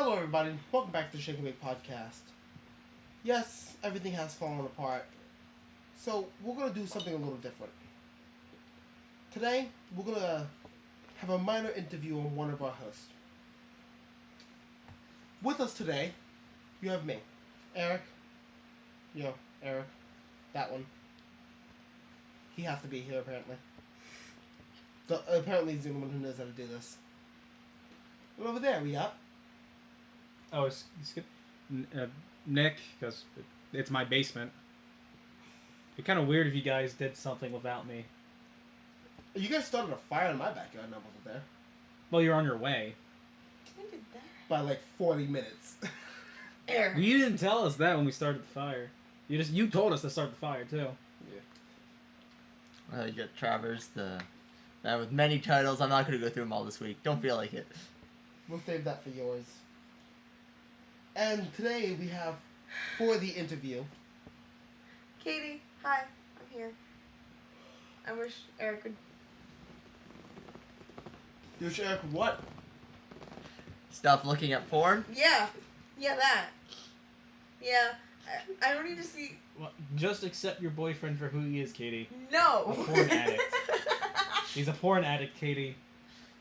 Hello, everybody. Welcome back to the Shake and Bake podcast. Yes, everything has fallen apart. So, we're going to do something a little different. Today, we're going to have a minor interview on one of our hosts. With us today, you have me, Eric. Eric. That one. He has to be here, apparently. Apparently, he's the only one who knows how to do this. And over there, we got... Oh, it's Nick, because it's my basement. It'd be kind of weird if you guys did something without me. You guys started a fire in my backyard and I wasn't there. Well, you're on your way. When did that? By like 40 minutes. Eric. You didn't tell us that when we started the fire. You told us to start the fire too. Yeah. You got Travers, the man with many titles. I'm not going to go through them all this week. Don't feel like it. We'll save that for yours. And today we have, for the interview, Katie, hi, I'm here. I wish Eric would. you wish Eric what? Stop looking at porn. Yeah, that. Yeah, I don't need to see. Well, just accept your boyfriend for who he is, Katie. No. A porn addict. He's a porn addict, Katie.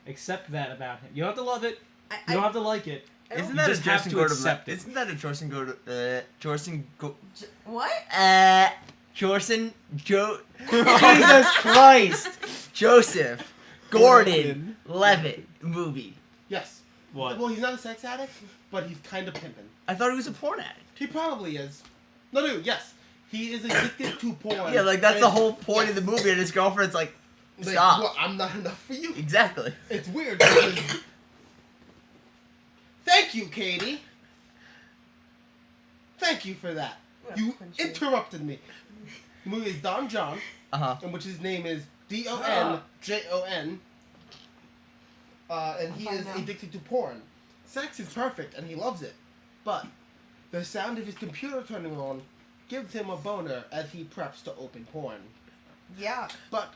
Accept that about him. You don't have to love it. You don't have to like it. Isn't You that just a have Jorson to Gordon? accept it. Isn't that a Jorson Gordon? What? Jorson Jesus Christ, Joseph Gordon Levitt movie. Yes. What? Well, he's not a sex addict, but he's kind of pimping. I thought he was a porn addict. He probably is. No, yes. He is addicted to porn. Yeah, like that's the And- whole point yes. of the movie, and his girlfriend's like, Like, stop. well, I'm not enough for you. Exactly. It's weird because... Thank you, Katie. Thank you for that. I'm You gonna punch you. interrupted me. The movie is Don John, in which his name is Donjon. And he I'll is find out. addicted to porn. Sex is perfect, and he loves it. But the sound of his computer turning on gives him a boner as he preps to open porn. Yeah. But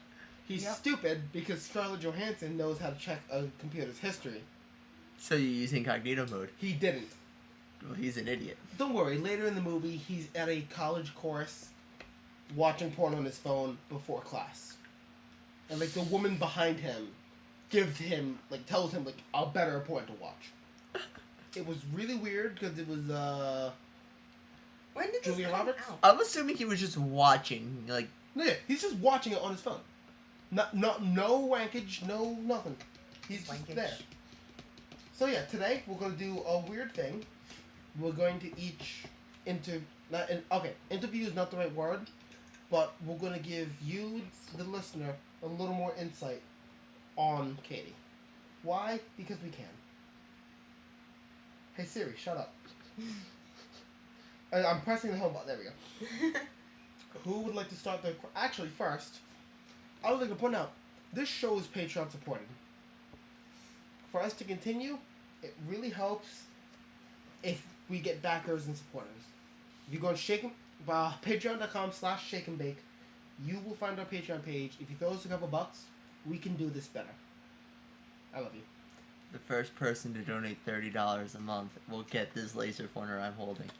he's Yep. stupid because Scarlett Johansson knows how to check a computer's history. So you use incognito mode. He didn't. Well, he's an idiot. Don't worry, later in the movie, he's at a college course watching porn on his phone before class. And, like, the woman behind him tells him, a better porn to watch. It was really weird because it was, When did Julia this come Roberts? out? I'm assuming he was just watching, like, no, yeah, he's just watching it on his phone. No wankage, no nothing. He's just Wankage. there. So yeah, today we're going to do a weird thing. We're going to each interview is not the right word, but we're going to give you, the listener, a little more insight on Katie. Why? Because we can. Hey Siri, shut up. I'm pressing the home button. There we go. Who would like to start the... Actually, first, I would like to point out, this show is Patreon supported. For us to continue, it really helps if we get backers and supporters. If you go on patreon.com/shakeandbake, you will find our Patreon page. If you throw us a couple bucks, we can do this better. I love you. the first person to donate $30 a month will get this laser pointer I'm holding.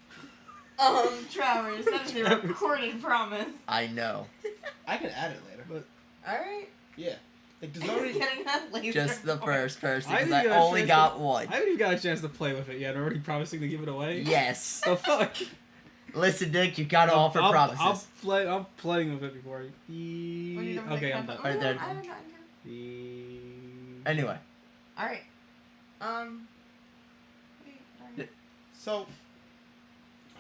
Travers, that is a recorded promise. I know. I can add it later. But Alright. Yeah. Like, there's He's already... getting that laser Just the point. first person, I because think I you got a only chance got to- one. I haven't even got a chance to play with it yet. I'm already promising to give it away. Yes. The fuck? Listen, Nick, you gotta offer promises. I'm playing with it before. When you don't Okay, make I'm that- done. Right there. I haven't gotten yet. Anyway, Alright. So,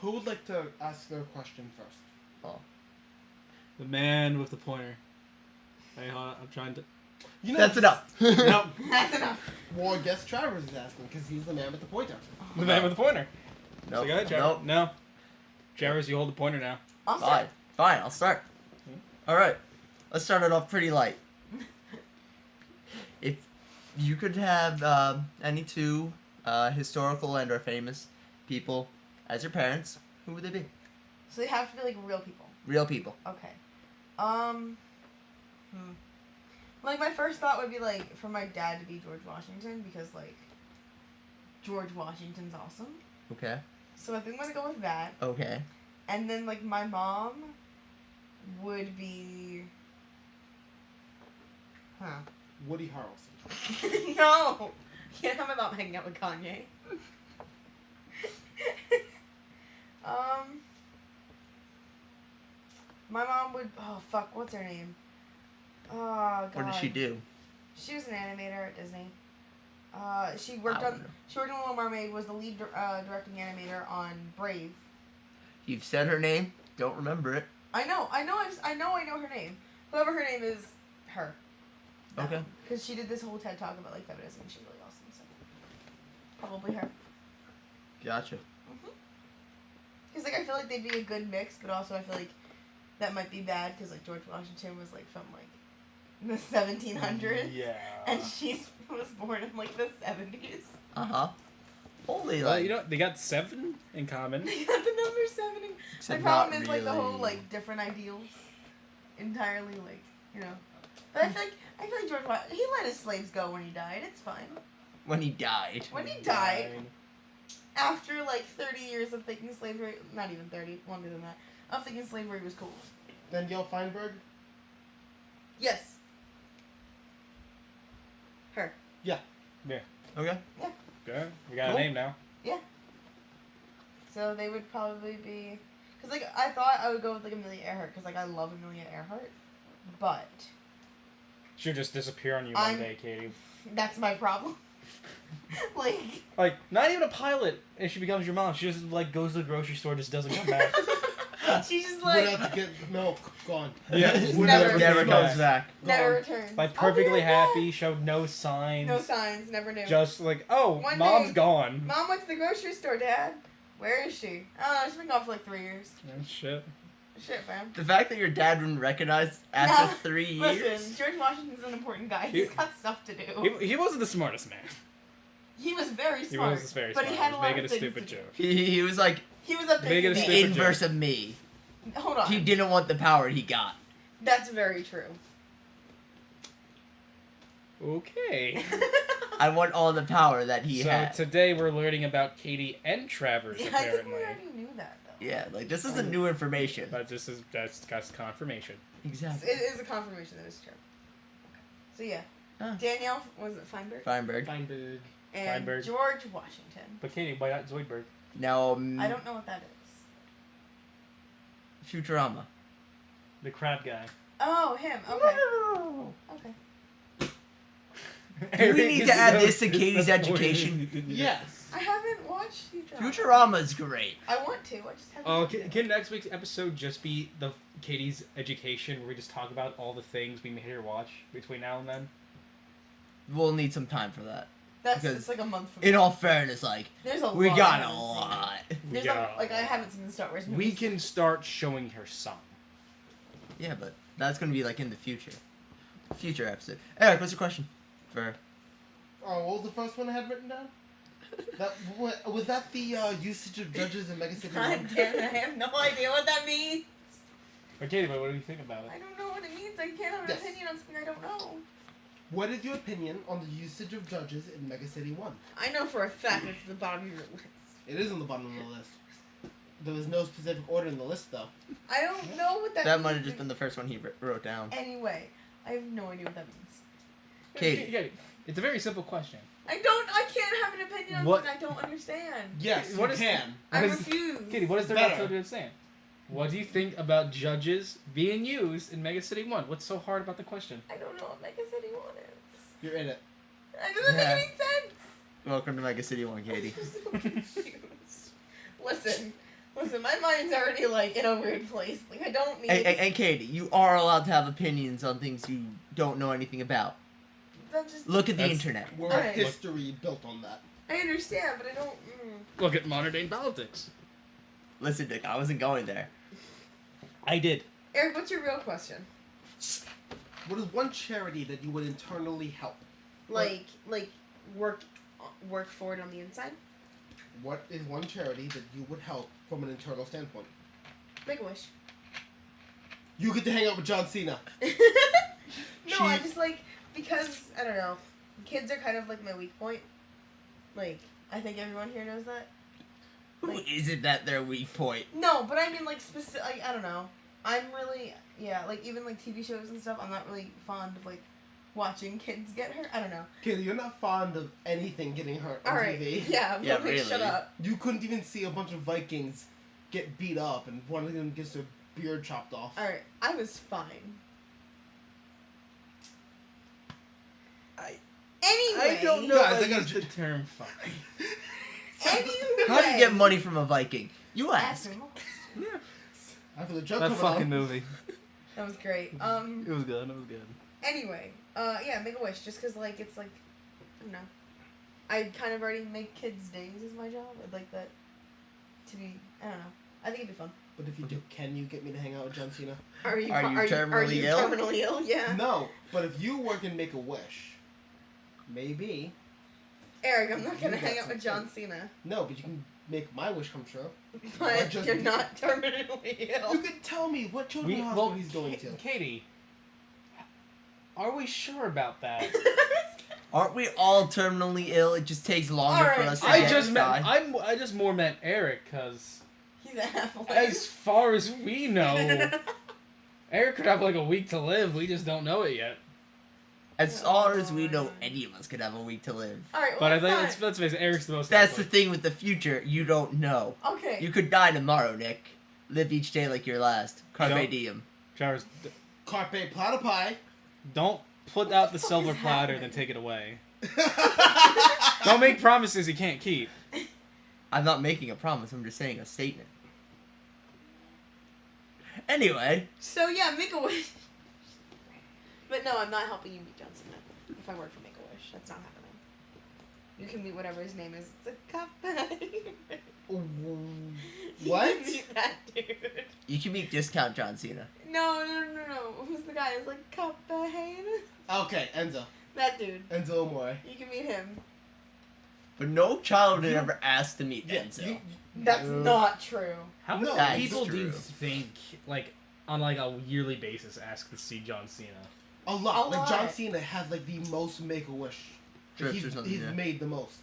who would like to ask their question first? The man with the pointer. Hey, hold on, I'm trying to. You know, that's enough. No, That's enough. Well, I guess Travers is asking, because he's the man with the pointer. the man with the pointer. Nope. So go ahead, Travers. Nope. No. Travers, you hold the pointer now. I'll Fine. start. Fine, I'll start. Alright. Let's start it off pretty light. If you could have any two historical and or famous people as your parents, who would they be? So they have to be like real people. Real people. Okay. Like my first thought would be like for my dad to be George Washington because like George Washington's awesome. Okay. So I think I'm gonna go with that. Okay. And then like my mom would be. Huh. Woody Harrelson. No! Can't have my mom hanging out with Kanye. My mom would. Oh, fuck, what's her name? Oh, God. What did she do? She was an animator at Disney. She worked I don't on. know. She worked on Little Mermaid. Was the lead directing animator on Brave. You've said her name. Don't remember it. I know her name. Whoever her name is, her. Okay. Because she did this whole TED talk about like feminism, and she's really awesome. So probably her. Gotcha. Because like I feel like they'd be a good mix, but also I feel like that might be bad because like George Washington was like from like the 1700s, Yeah. and she was born in like the 70s. Holy, Well, like, you know, they got 7 in common. They got the number 7. The except problem not is like the whole really. like different ideals, entirely like you know. But I feel like George Washington, he let his slaves go when he died. It's fine. when he died. When he died, after like 30 years of thinking slavery, not even 30, longer than that, of thinking slavery was cool. Danielle Feinberg. Yes. Her. Okay. Okay, we got Cool. a name now. So they would probably be, cause like I thought I would go with like Amelia Earhart, cause like I love Amelia Earhart, but She'll just disappear on you I'm- one day, Katie. that's my problem. Like. Like, not even a pilot, and she becomes your mom. She just, like, goes to the grocery store, just doesn't come back. She's just Went like out to get milk. Gone. Yeah. Would Never Never came comes back. back. never Gone. returns. Like, I'll be perfectly right back. happy, showed no signs. No signs. Never knew. Just like, oh, One mom's day- gone. Mom went to the grocery store, Dad. Where is she? Oh, she's been gone for like 3 years. Oh, shit. Shit, fam. The fact that your dad wouldn't recognize after No, 3 years. Listen, George Washington's an important guy. He's got stuff to do. He wasn't the smartest man. He was very He smart. was very but smart. he had He a was lot making of a things stupid to do. joke. He was like He was up Make it a to the stupid inverse joke. of me. Hold on. He didn't want the power he got. That's very true. Okay. I want all the power that he So had. today we're learning about Katie and Travers, Yeah, I think apparently. we already knew that though. Yeah, like this isn't new information. But that's confirmation. Exactly. It is a confirmation that it's true. So yeah, Huh. Danielle was it Feinberg Feinberg. Feinberg. and Feinberg. George Washington. But Katie, why not Zoidberg? Now, I don't know what that is. Futurama. The crab guy. Oh, him. Okay. Okay. Do we need to add this to Katie's That's education? Yes. I haven't watched Futurama. Futurama's great. I want to. I just haven't. Oh, watched can, it. can next week's episode just be the Katie's education, where we just talk about all the things we made her watch between now and then? We'll need some time for that. That's because it's like a month from In now. all fairness, like There's a we lot. got I a haven't seen. lot. There's like I haven't seen the Star Wars movies. We can start showing her some. Yeah, but that's gonna be like in the future. Future episode. Eric, what's your question? For Oh, what was the first one I had written down? Was that the usage of judges in Mega City God 1? damn it! I have no idea what that means. But Katie, what do you think about it? I don't know what it means. I can't have an Yes. opinion on something I don't know. What is your opinion on the usage of judges in Mega City 1? I know for a fact it's the bottom of your list. It is on the bottom of the list. There was no specific order in the list, though. I don't know what that that means. might have just been the first one he wrote down. Anyway, I have no idea what that means. Katie. It's a very simple question. I can't have an opinion on What- something I don't understand. Yes, What you is- can. I What is- refuse. Katie, what is there Better. not to understand? What do you think about judges being used in Mega City 1? What's so hard about the question? I don't know what Mega City 1 is. You're in it. That doesn't Yeah. make any sense. Welcome to Mega City 1, Katie. I'm so confused. Listen, my mind's already like in a weird place. Like I don't need. And Katie, you are allowed to have opinions on things you don't know anything about. that just. Look at the That's- internet. We're Alright. history built on that. I understand, but I don't. Look at modern day politics. Listen, Dick, I wasn't going there. I did. Eric, what's your real question? What is one charity that you would internally help? Like work for it on the inside. What is one charity that you would help from an internal standpoint? Make a wish. You get to hang out with John Cena. No, I just like because I don't know. Kids are kind of like my weak point. Like I think everyone here knows that. Who Like- isn't that their weak point? No, but I mean like specific. Like, I don't know. I'm really like even like TV shows and stuff. I'm not really fond of like watching kids get hurt. I don't know. Katie, you're not fond of anything getting hurt on All right. TV. Yeah. Yeah, Like, shut really. up. You couldn't even see a bunch of Vikings get beat up and one of them gets their beard chopped off. All right. I was fine. Anyway. Guys, I if I gotta use the term fine. Anyway. How do you get money from a Viking? You Ask ask. him. After the joke That coming fucking out, movie. That was great. It was good. It was good. Anyway, yeah, make a wish. Just cause like it's like, I don't know. I kind of already make kids' days as my job. I'd like that to be. I don't know. I think it'd be fun. But if you do, can you get me to hang out with John Cena? Are you Are you are terminally you ill? terminally ill? Yeah. No, but if you work in Make-A-Wish, maybe. Eric, I'm not gonna You hang got out with John Cena. No, but you can make my wish come true. But just- you're not terminally ill. You can tell me what children's hospital he's going to. Katie, are we sure about that? Aren't we all terminally ill? It just takes longer for Alright, us to I get just meant die. I just more meant Eric, cause He's a half as far as we know, Eric could have like a week to live. We just don't know it yet. As far as we know, any of us could have a week to live. Alright, well, But I it's think not- let's face it, Eric's the most. That's the likely. thing with the future. You don't know. Okay. You could die tomorrow, Nick. Live each day like your last. Carpe Don't- diem. Travis, Carpe platter pie. don't put What out the the fuck silver is platter, happening? then take it away. Don't make promises you can't keep. I'm not making a promise. I'm just saying a statement. Anyway, So yeah, make a wish. But no, I'm not helping you meet John Cena. If I work for Make a Wish, that's not happening. You can meet whatever his name is. It's a cup. What? You can meet that dude. you can meet discount John Cena. No. Who's the guy? It's like Cuphead. Okay, Enzo. That dude. Enzo Amore. You can meet him. But no child had ever asked to meet Yeah, Enzo. you- That's not true. How No, many that's people do you true. think, like, on like a yearly basis, ask to see John Cena? A lot. A Like John lot. Cena has like the most Make-A-Wish. Trips he's or something, he's yeah. made the most.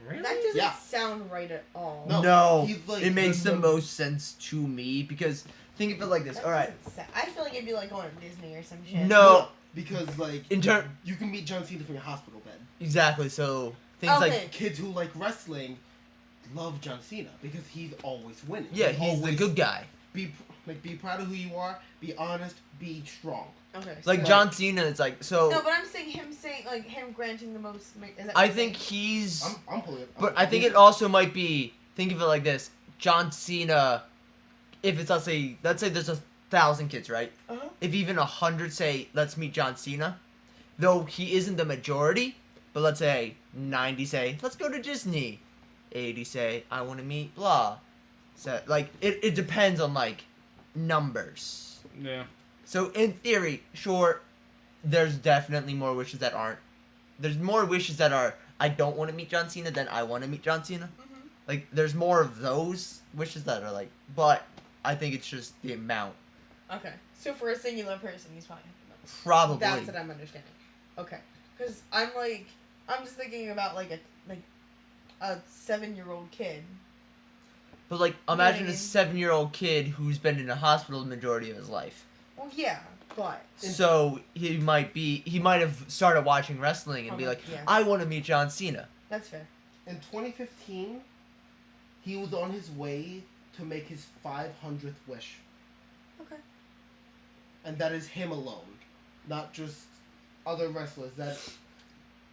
Really? That doesn't Yeah. sound right at all. No, he's like it makes the the- most sense to me because think of it like this. That All right, doesn't sa- I feel like it'd be like going to Disney or some shit. No. because like In ter- you can meet John Cena from your hospital bed. exactly. So things Okay. like Kids who like wrestling love John Cena because he's always winning. yeah, he's the always good guy. Be proud of who you are. Be honest. Be strong. Okay. Like so- John Cena, it's like so. No, but I'm saying him granting the most. Is that I what you're think saying? he's. I'm pulling it. But I think it also might be. Think of it like this: John Cena. If it's let's say there's 1,000 kids, right? Uh-huh. If even 100 say let's meet John Cena, though he isn't the majority, but let's say 90 say let's go to Disney, 80 say I want to meet blah. So like it depends on like numbers. Yeah. So in theory, sure, there's definitely more wishes that aren't. There's more wishes that are I don't want to meet John Cena than I want to meet John Cena. Mhm. Like there's more of those wishes that are like, but I think it's just the amount. Okay. So for a singular person, he's probably happy about this. Probably. That's what I'm understanding. Okay. Because I'm just thinking about like a 7-year-old kid. But like what I imagine a mean? 7-year-old kid who's been in a hospital the majority of his life. Well, yeah, but So he might have started watching wrestling and be like, yeah, I want to meet John Cena. that's fair. In 2015, he was on his way to make his 500th wish, Okay. and that is him alone, not just other wrestlers.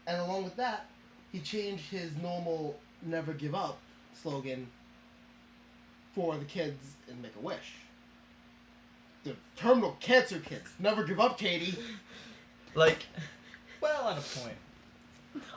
And along with that, he changed his normal "never give up" slogan for the kids in Make-A-Wish. The terminal cancer kids, never give up, Katie. Like, Well, at a point.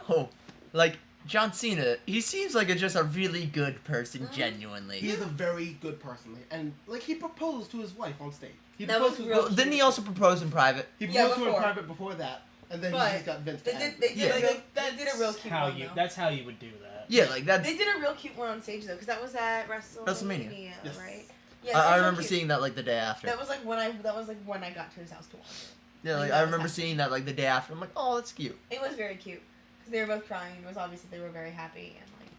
oh, like John Cena, he seems like just a really good person, Mhm. genuinely. He is a very good person, and like he proposed to his wife on stage. He That proposed was to real- his Well, didn't he also propose in private? He Yeah, proposed to her in before. private before that, and then But he just got Vince. They to did. add They it. did. Yeah. They did a real cute one though. That's how you would do that. Yeah, like that's. They did a real cute one on stage though, because that was at WrestleMania, Yes. right? Yeah, I it was real remember cute. seeing that like the day after. That was like when I got to his house to watch it. Yeah, like that I was remember happening. seeing that like the day after. I'm like, oh, that's cute. It was very cute Because they were both crying. It was obvious that they were very happy and like,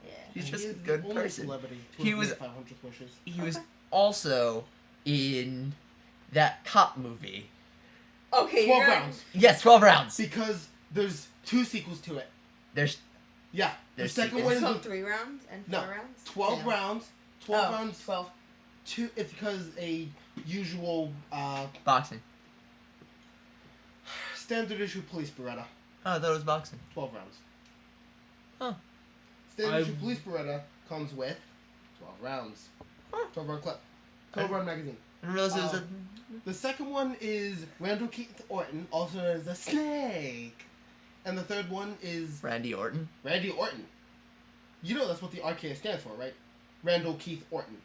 yeah. He's And just he a is good the only person. Celebrity to He have was- made 500 wishes. He was Okay. also in that cop movie. Okay, 12 you're rounds. Yes, 12 rounds. Because there's 2 sequels to it. There's Yeah. The There's second It's one is called with 3 rounds and 4 No, rounds? 12 Yeah. rounds. 12 Oh, rounds. 12. It's because a usual boxing. standard issue police Beretta. Oh, I thought it was boxing. 12 rounds. Huh. Standard issue police Beretta comes with 12 rounds. Huh. 12 round clip. 12 round magazine. I didn't realize it was a... The second one is Randall Keith Orton, also known as the Snake. And the third one is Randy Orton. Randy Orton. You know that's what the RKO stands for, right? Randall Keith Orton.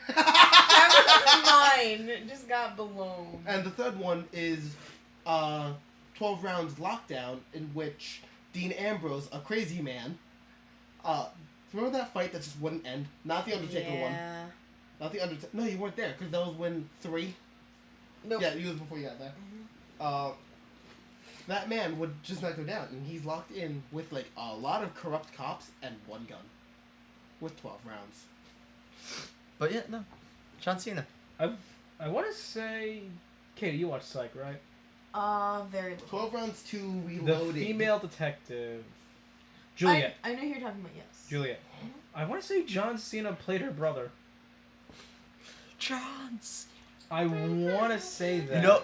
That was mine. It just got blown. And the third one is 12 rounds lockdown, in which Dean Ambrose, a crazy man, remember that fight that just wouldn't end? Not the Undertaker one. Yeah. Not the Undertaker. No, you weren't there, because that was when 3. Nope. Yeah, you was before you got there. That man would just not go down, and he's locked in with like a lot of corrupt cops and 1 gun. With 12 rounds. But yeah, no. John Cena. I want to say, Katie, you watch Psych, right? Very little. 12 rounds to The Reloaded. female detective, Juliet. I know who you're talking about, yes. Juliet. I want to say John Cena played her brother. John Cena. I want to say that. You know,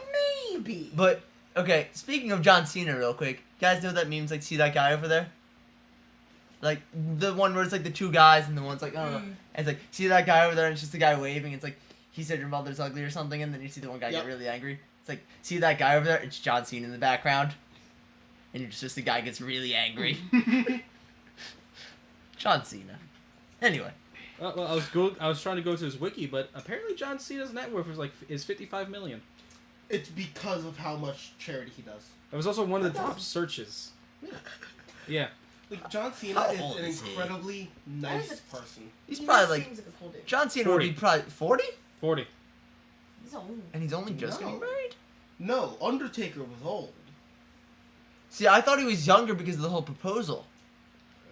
Maybe. but, okay, speaking of John Cena real quick, you guys know that meme's like, see that guy over there? Like, the one where it's like the 2 guys and the one's like, I don't know. And it's like, see that guy over there, and it's just the guy waving. It's like, he said your mother's ugly or something, and then you see the one guy Yep. get really angry. It's like, see that guy over there? It's John Cena in the background. And it's just the guy gets really angry. John Cena. Anyway. Well, I was trying to go to his wiki, but apparently John Cena's net worth is 55 million. It's because of how much charity he does. That was also one of the That's top awesome. searches. Yeah. Yeah. Like, John Cena How is old an is he? incredibly That nice is person. He's He probably just like, seems like a cool dude. John Cena 40. would be probably 40? 40. He's old. And he's only just No. getting married? No, Undertaker was old. See, I thought he was younger because of the whole proposal.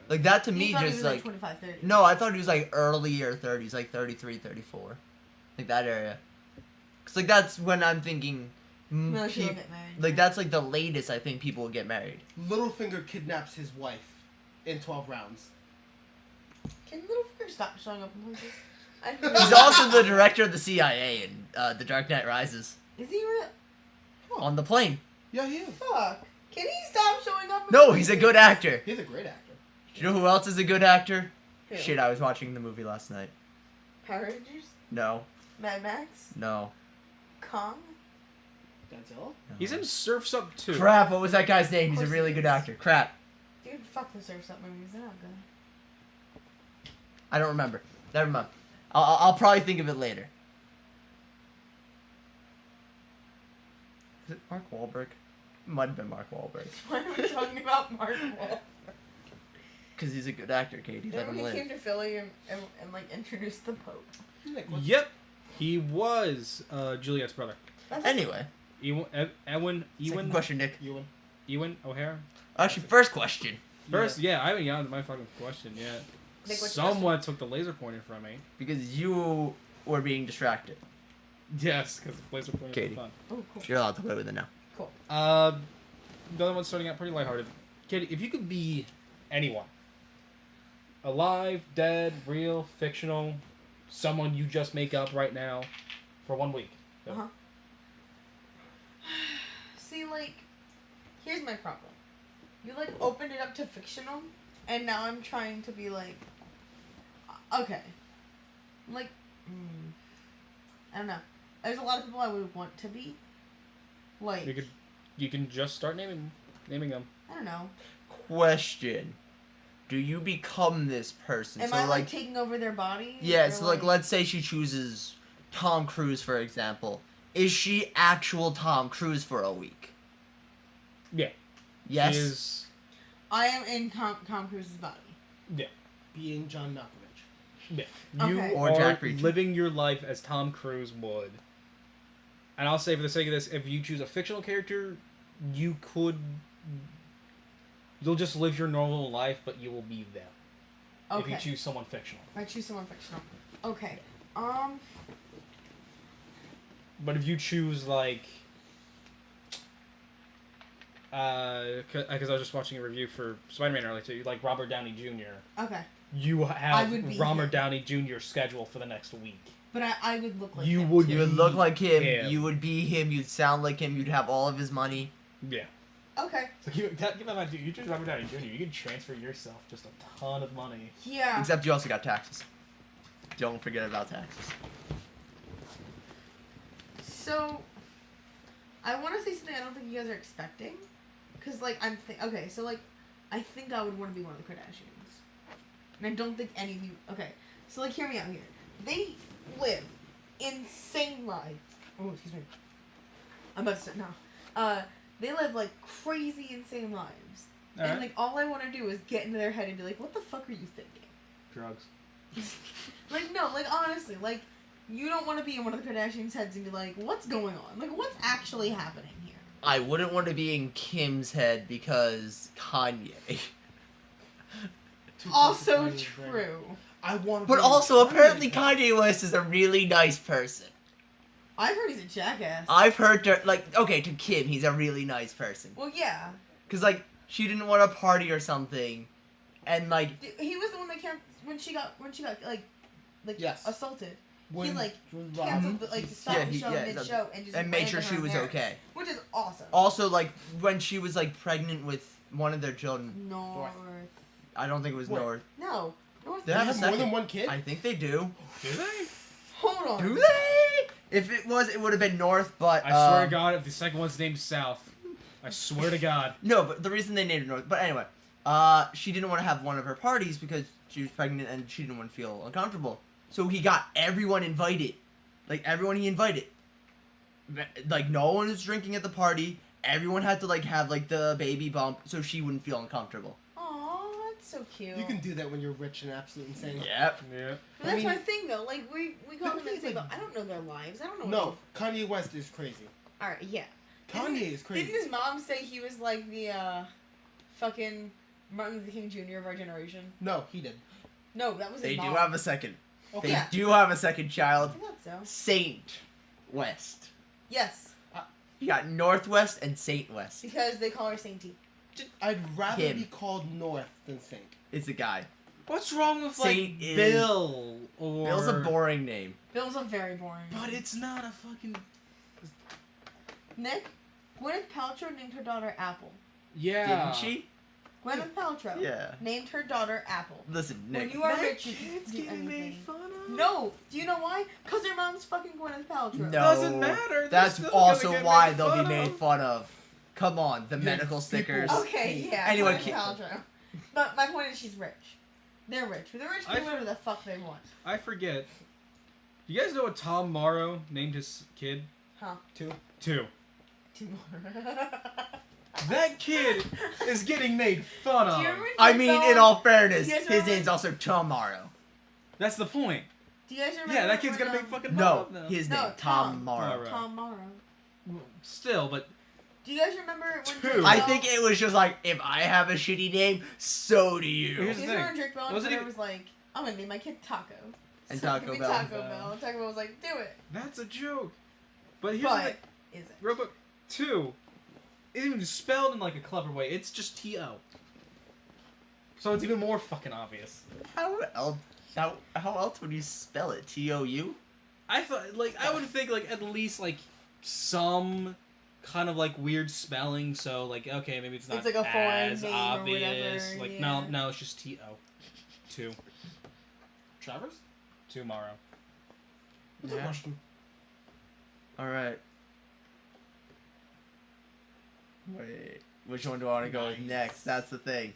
Like, that to He me thought he just was like... 25, 30. No, I thought he was like earlier 30s, like 33, 34. Like that area. Cause like that's when I'm thinking... Really should peop- get married. like that's like the latest I think people will get married. Littlefinger kidnaps his wife in 12 rounds. Can Littlefinger stop showing up in places? I He's really- He's also the director of the CIA in The Dark Knight Rises. Is he real? On the plane. Yeah, he is. Fuck. Can he stop showing up? in No, places? he's a good actor. He's a great actor. Do you know who else is a good actor? Who? Shit, I was watching the movie last night. Power Rangers? No, Mad Max? no. Kong? Godzilla? no. He's in Surf's Up too. Crap, what was that guy's name? He's a Of course really he good is. actor. Crap. Dude, fuck the Surf's Up movies. They're not good. I don't remember. Never mind. I'll probably think of it later. Is it Mark Wahlberg? It might have been Mark Wahlberg. Why are we talking about Mark Wahlberg? Because he's a good actor, Katie. Let Then him when he live. came to Philly and like introduced the Pope. Nick, what's Yep. He was Juliet's brother. That's Anyway, Ewan question, Nick. Ewan O'Hara. Actually, first question. First, yeah, I haven't gotten to my fucking question yet. Nick, what's your Someone took the laser pointer from me. Because you were being distracted. Yes, because the laser pointer Katie. is fun. Oh, cool. You're allowed to play with it now. Cool. The other one's starting out pretty lighthearted. Katie, if you could be anyone, alive, dead, real, fictional, someone you just make up right now, for 1 week. Go. Uh-huh. See, like, here's my problem. You, like, opened it up to fictional, and now I'm trying to be, like, okay. Like, I don't know. There's a lot of people I would want to be. Like, You can just start naming them. I don't know. Question. Do you become this person? Am so I, like, taking over their body? yeah, Or, so like let's say she chooses Tom Cruise for example. Is she actual Tom Cruise for a week? Yeah. Yes. She is, I am in Tom Cruise's body. being John Malkovich? yeah. Okay. You Or are Jack Reacher. living your life as Tom Cruise would. And I'll say for the sake of this, if you choose a fictional character, you could. You'll just live your normal life, but you will be them. If Okay. you choose someone fictional. I choose someone fictional. Okay. But if you choose like, because I was just watching a review for Spider-Man earlier too, like Robert Downey Jr. Okay. You I have would be Robert him. Downey Jr. scheduled for the next week. But I would look like You him, would too. You would look like him. Yeah. You would be him. You'd sound like him. You'd have all of his money. Yeah. Okay. So give that mind, dude. You choose Robert Downey Jr. You can transfer yourself just a ton of money. Yeah. Except you also got taxes. Don't forget about taxes. So, I want to say something I don't think you guys are expecting. Because, like, okay, so, like, I think I would want to be one of the Kardashians. And I don't think any of you... Okay, so, like, hear me out here. They live insane lives. Oh, excuse me. I'm about to sit now. They live, like, crazy, insane lives. And, like, all I want to do is get into their head and be like, what the fuck are you thinking? Drugs. Like, no, like, honestly, like, you don't want to be in one of the Kardashians' heads and be like, what's going on? Like, what's actually happening here? I wouldn't want to be in Kim's head because Kanye. Also true. I want. But also, apparently Kanye West is a really nice person. I've heard he's a jackass. I've heard, like, okay, to Kim, he's a really nice person. Well, yeah. Because, like, she didn't want to party or something. And, like, He was the one that canceled when she got like Yes. assaulted. When, he, like, when Canceled the, like, to stop Yeah, the he- show yeah, mid-show and just and made sure landed she her was parents, okay. which is awesome. Also, like, when she was, like, pregnant with one of their children, North. I don't think it was Wait. North. No. North. They They have have a more second. than one kid. I think they do. Do they? Hold on. Do they? If it was, it would have been North, but... I swear to God, if the second one's named South, I swear to God. No, but the reason they named it North... But anyway, she didn't want to have one of her parties because she was pregnant and she didn't want to feel uncomfortable. So he got everyone invited. Like, everyone he invited. Like, no one was drinking at the party. Everyone had to, like, have, like, the baby bump so she wouldn't feel uncomfortable. Aw, that's so cute. You can do that when you're rich and absolutely insane. Yep. Yeah. But that's I mean- my thing, though. Like, we call No, them he's insane, like- but I don't know their lives. I don't know. No, Kanye West is crazy. Alright, yeah. Kanye is crazy. Didn't his mom say he was like the fucking Martin Luther King Jr. of our generation? No, he did. No, that was his They do mom. have a second. Okay. They Yeah. do have a second I child. thought so. Saint West. Yes, You got Northwest and Saint West. because they call her Sainty. I'd rather Him. be called North than Saint. It's a guy. What's wrong with like Saint is- Bill or Bill's a boring name. Bill's a very boring. But it's not a fucking. Nick, Gwyneth Paltrow named her daughter Apple. Yeah. Didn't she? Gwyneth Paltrow Yeah. named her daughter Apple. Listen, When Nick. you are That rich, you kid's can do getting made anything. fun of. No, do you know why? Because her mom's fucking Gwyneth Paltrow. No. Doesn't matter. They're That's still also gonna get why made they'll be fun made of. fun of. Come on, the Yeah, medical people- stickers. Okay, yeah. Anyway, Gwyneth Paltrow. But my point is, she's rich. They're rich. They're rich. They I do whatever the fuck they want. I forget. Do you guys know what Tom Morrow named his kid? Huh? Two. Two. Timor. That kid is getting made fun Do of. you remember I mean, in all fairness, You guys his remember- name's also Tomorrow. That's the point. Do you guys remember? Yeah, that kid's when, gonna make fucking fun No, of them. his No, name, Tom. Tomorrow. Morrow. Tom Morrow. Still, but Do you guys remember when Two. Drake I Bell- think it was just like, if I have a shitty name, so do you. Here's Do the you remember thing. when Drake Bell on Wasn't Twitter it- was like, I'm gonna name my kid Taco. And So Taco give me Bell. Taco Bell. And Taco Bell was like, do it. that's a joke. But here's the But thing. is it? Robot 2 isn't even spelled in like a clever way. It's just T-O. So it's even more fucking obvious. How else would you spell it? T-O-U? I thought, like, I would think, like, at least, like, some kind of, like, weird spelling. So, like, okay, maybe it's not It's like a foreign as name or obvious. whatever, Like, yeah. no, it's just T-O. Two. Travers? Tomorrow. What's a Yeah. question? Alright. Wait, which one do I want to go with Nice. next? That's the thing.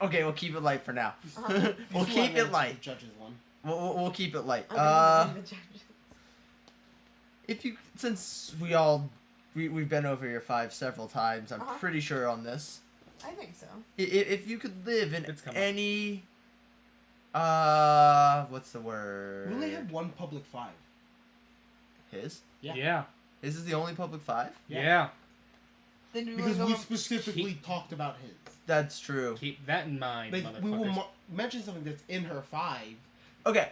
Okay, we'll keep it light for now. Uh-huh. We'll Before I keep get it into light. the Judges one. We'll keep it light. I'm gonna name the judges. If you, since we've been over your 5 several times, I'm Uh-huh. pretty sure on this. I think so. If you could live in It's coming. any, what's the word? We only have one public 5. His? Yeah. Yeah. His is the only public 5? Yeah. Then do Because like we a- specifically talked about his. That's true. Keep that in mind, Like, we will motherfuckers. mention something that's in her 5. Okay,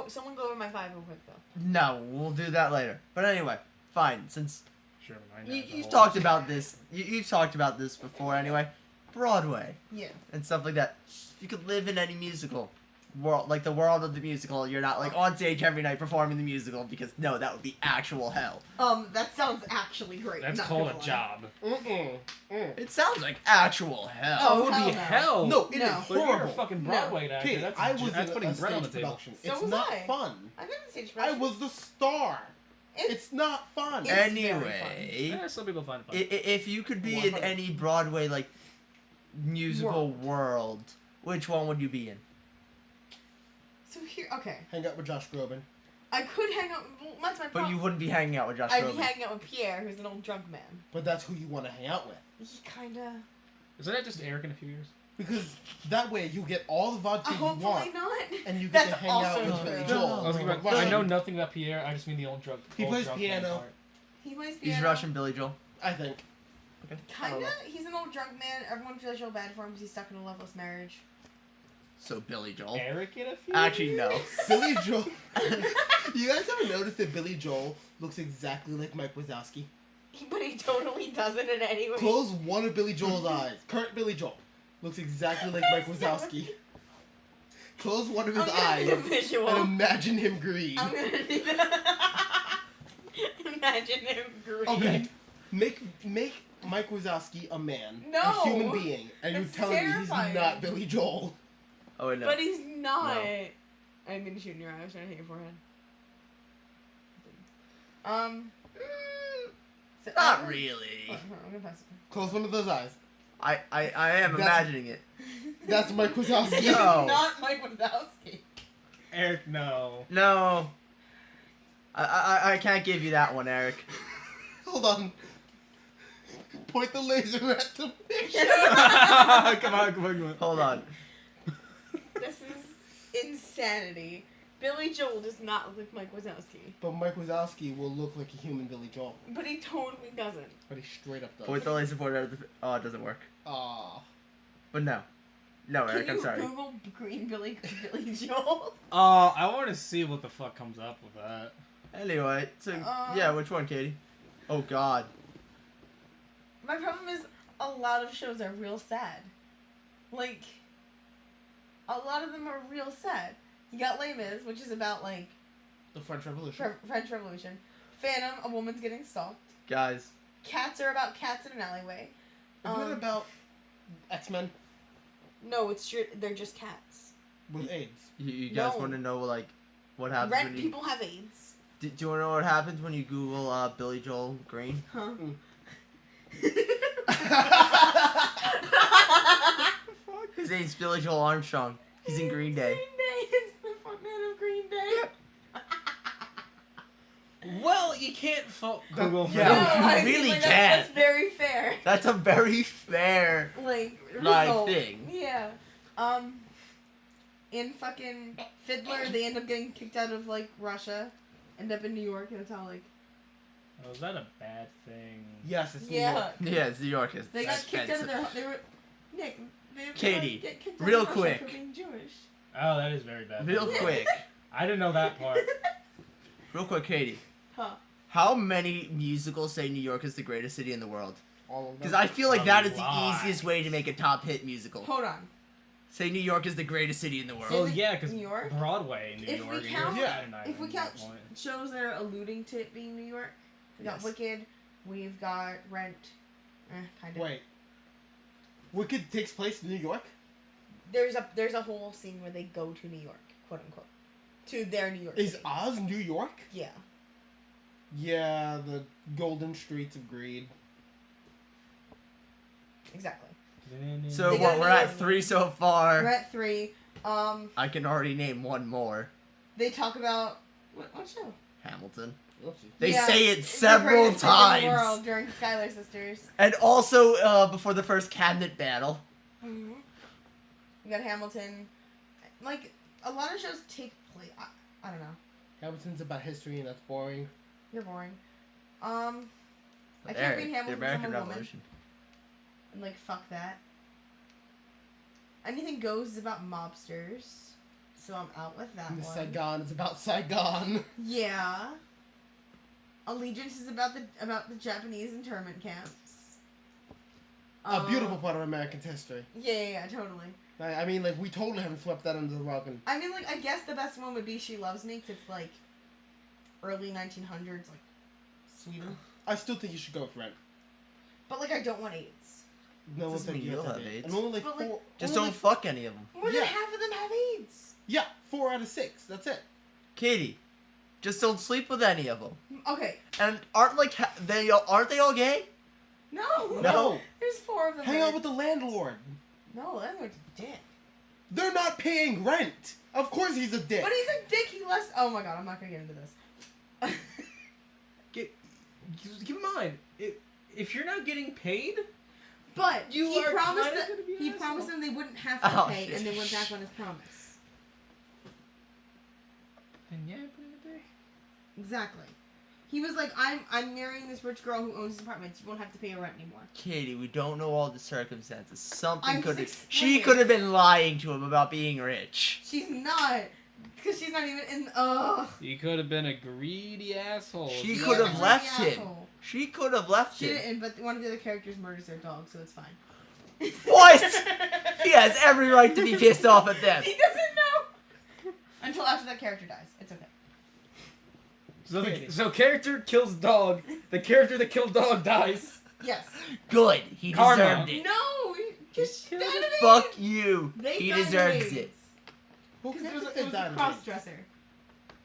Someone go over my 5 real quick though. no, we'll do that later. But anyway, fine. Since Sure, mine has a you've whole- talked about this, you've talked about this before anyway. Broadway Yeah. and stuff like that. You could live in any musical world, like the world of the musical. You're not like on stage every night performing the musical because no, that would be actual hell. That sounds actually great. That's not called gonna a lie. job. It sounds like actual hell. Oh, it would hell be no. hell. No, it is No. But you're a horrible. fucking No. Broadway actor. Katie, That's, I was that's in putting a bread on the stage table. production. So It's was not I. fun. I've been in stage I production. was the star. It's not fun. It's very Anyway, Yeah, some people find it fun. if you could be in 100. any Broadway like musical world, which one would you be in? So here, okay. Hang out with Josh Groban. I could hang out. Well, that's my But problem. you wouldn't be hanging out with Josh I'd Groban. be hanging out with Pierre, who's an old drunk man. But that's who you want to hang out with. He kinda. Isn't that just Eric in a few years? Because that way you get all the vodka you Hopefully want. not. And you get That's to hang out also with true. Billy No. Joel. I was thinking about, I know nothing about Pierre. I just mean the old drunk. He old plays drunk man piano. part. He plays He's piano. Russian Billy Joel. I think. I don't Kinda. know. He's an old drunk man. Everyone feels real bad for him because he's stuck in a loveless marriage. So Billy Joel. Eric in a few Actually, years? no. Billy Joel. You guys ever noticed that Billy Joel looks exactly like Mike Wazowski? But he totally doesn't in any way. Close one of Billy Joel's eyes. Current Billy Joel looks exactly like Mike Wazowski. Close one of his I'm gonna eyes need a visual. and imagine him green. I'm gonna need that. Imagine him green. Okay, make Mike Wazowski a man, No! a human being, and you're That's telling me terrifying. he's not Billy Joel. Oh wait, no. But he's not. No. I didn't mean to shoot in your eye. I was trying to hit your forehead. So, Not really. Hold on, I'm gonna pass it. Close one of those eyes. I am That's- imagining it. That's Mike Wazowski. He's No. not Mike Wazowski. Eric, no. No. I can't give you that one, Eric. Hold on. Point the laser at the picture. Come on. Hold on. This is insanity. Billy Joel does not look like Mike Wazowski. But Mike Wazowski will look like a human Billy Joel. But he totally doesn't. But he straight up does. Point the laser pointer at the. Oh, it doesn't work. Aw. But no. No, Can Eric, you I'm sorry. Google green Billy Joel? I want to see what the fuck comes up with that. Anyway, so yeah, which one, Katie? Oh God. My problem is a lot of shows are real sad. Like, a lot of them are real sad. You got Les Mis, which is about, like, The French Revolution. French Revolution. Phantom, a woman's getting stalked. Guys, Cats are about cats in an alleyway. Isn't it about X-Men No, they're just cats. with AIDS? you guys No. want to know like what happens Rent when you? people have AIDS. Do you want to know what happens when you Google Billy Joel Green? Huh? His name's Billy Joel Armstrong. He's in Green Day. Green Day. It's the frontman of Green Day. Well, you can't fault Google for Yeah. No, that. I really feel like can't. That's very fair. That's a very fair. Like, Right result. thing. Yeah. In fucking Fiddler, they end up getting kicked out of, like, Russia. End up in New York, and it's all, like... Oh, is that a bad thing? Yes, it's New Yeah. York. Yeah, it's New York. It's They got kicked out of expensive. their... They were... Nick, they were Katie, get kicked out real of Russia quick. for being Jewish. Oh, that is very bad. Real Yeah. quick, I didn't know that part. real quick, Katie. Huh. How many musicals say New York is the greatest city in the world? All of them. Because I feel like A that is the lot. easiest way to make a top hit musical. Hold on. Say New York is the greatest city in the world. Well, Is it yeah, because New York? Broadway in New If we York. and count- you're Yeah. canonizing If we at count that point. shows that are alluding to it being New York, we got Yes. Wicked, we've got Rent, kind of. Wait. Wicked takes place in New York? There's a whole scene where they go to New York, quote unquote, to their New York. Is City. Oz New York? Yeah. Yeah, the golden streets of greed. Exactly. So They what? got We're at another- 3 so far. We're at 3. I can already name one more. They talk about what show? Hamilton. Oopsie. They Yeah, say it it's the several greatest city in the times. world during Schuyler Sisters. And also before the first cabinet battle. Mm-hmm. We got Hamilton. Like a lot of shows take place. I don't know. Hamilton's about history and that's boring. You're boring. That's I can't read Hamilton the 'cause I'm American a woman. Revolution. And like, fuck that. Anything Goes is about mobsters, so I'm out with that And one. Saigon is about Saigon. Yeah. Allegiance is about the Japanese internment camps. A beautiful part of American history. Yeah, totally. I mean, like, we totally haven't swept that under the rug. And I mean, like, I guess the best one would be She Loves Me, 'cause it's like early 1900s, like Sweden. I still think you should go with Rent. But like, I don't want AIDS. No one Doesn't think mean you you'll have have AIDS. AIDS. And only like But, like, four. Just only don't like, fuck any of them. More Yeah. than half of them have AIDS. Yeah, 4 out of 6. That's it. Katie, just don't sleep with any of them. Okay. And aren't they all gay? No. No. There's 4 of them. Hang that out are- with the landlord. No, that was a dick. They're not paying rent. Of course he's a dick. But he's a dick. He less. Oh my god, I'm not gonna get into this. Keep in mind, if you're not getting paid, But You he are promised kinda that gonna be an he asshole. promised them they wouldn't have to Oh, pay, shit. and they went back on his promise. then yeah, put it in a day. Exactly. He was like, I'm marrying this rich girl who owns this apartment. You won't have to pay her rent anymore. Katie, we don't know all the circumstances. Something I'm could just have. She explaining. could have been lying to him about being rich. She's not, because she's not even in. Ugh. He could have been a greedy asshole. She She could is a have left greedy him. asshole. She could have left She him. didn't, but one of the other characters murders their dog, so it's fine. What? He has every right to be pissed off at them. He doesn't know. Until after that character dies. It's okay. So character kills dog. The character that killed dog dies. Yes. Good. He Karma. deserved it. No, just Killed died of Fuck AIDS. you. They He died of deserves AIDS. it. Who Because considers it it was died a of cross AIDS? dresser.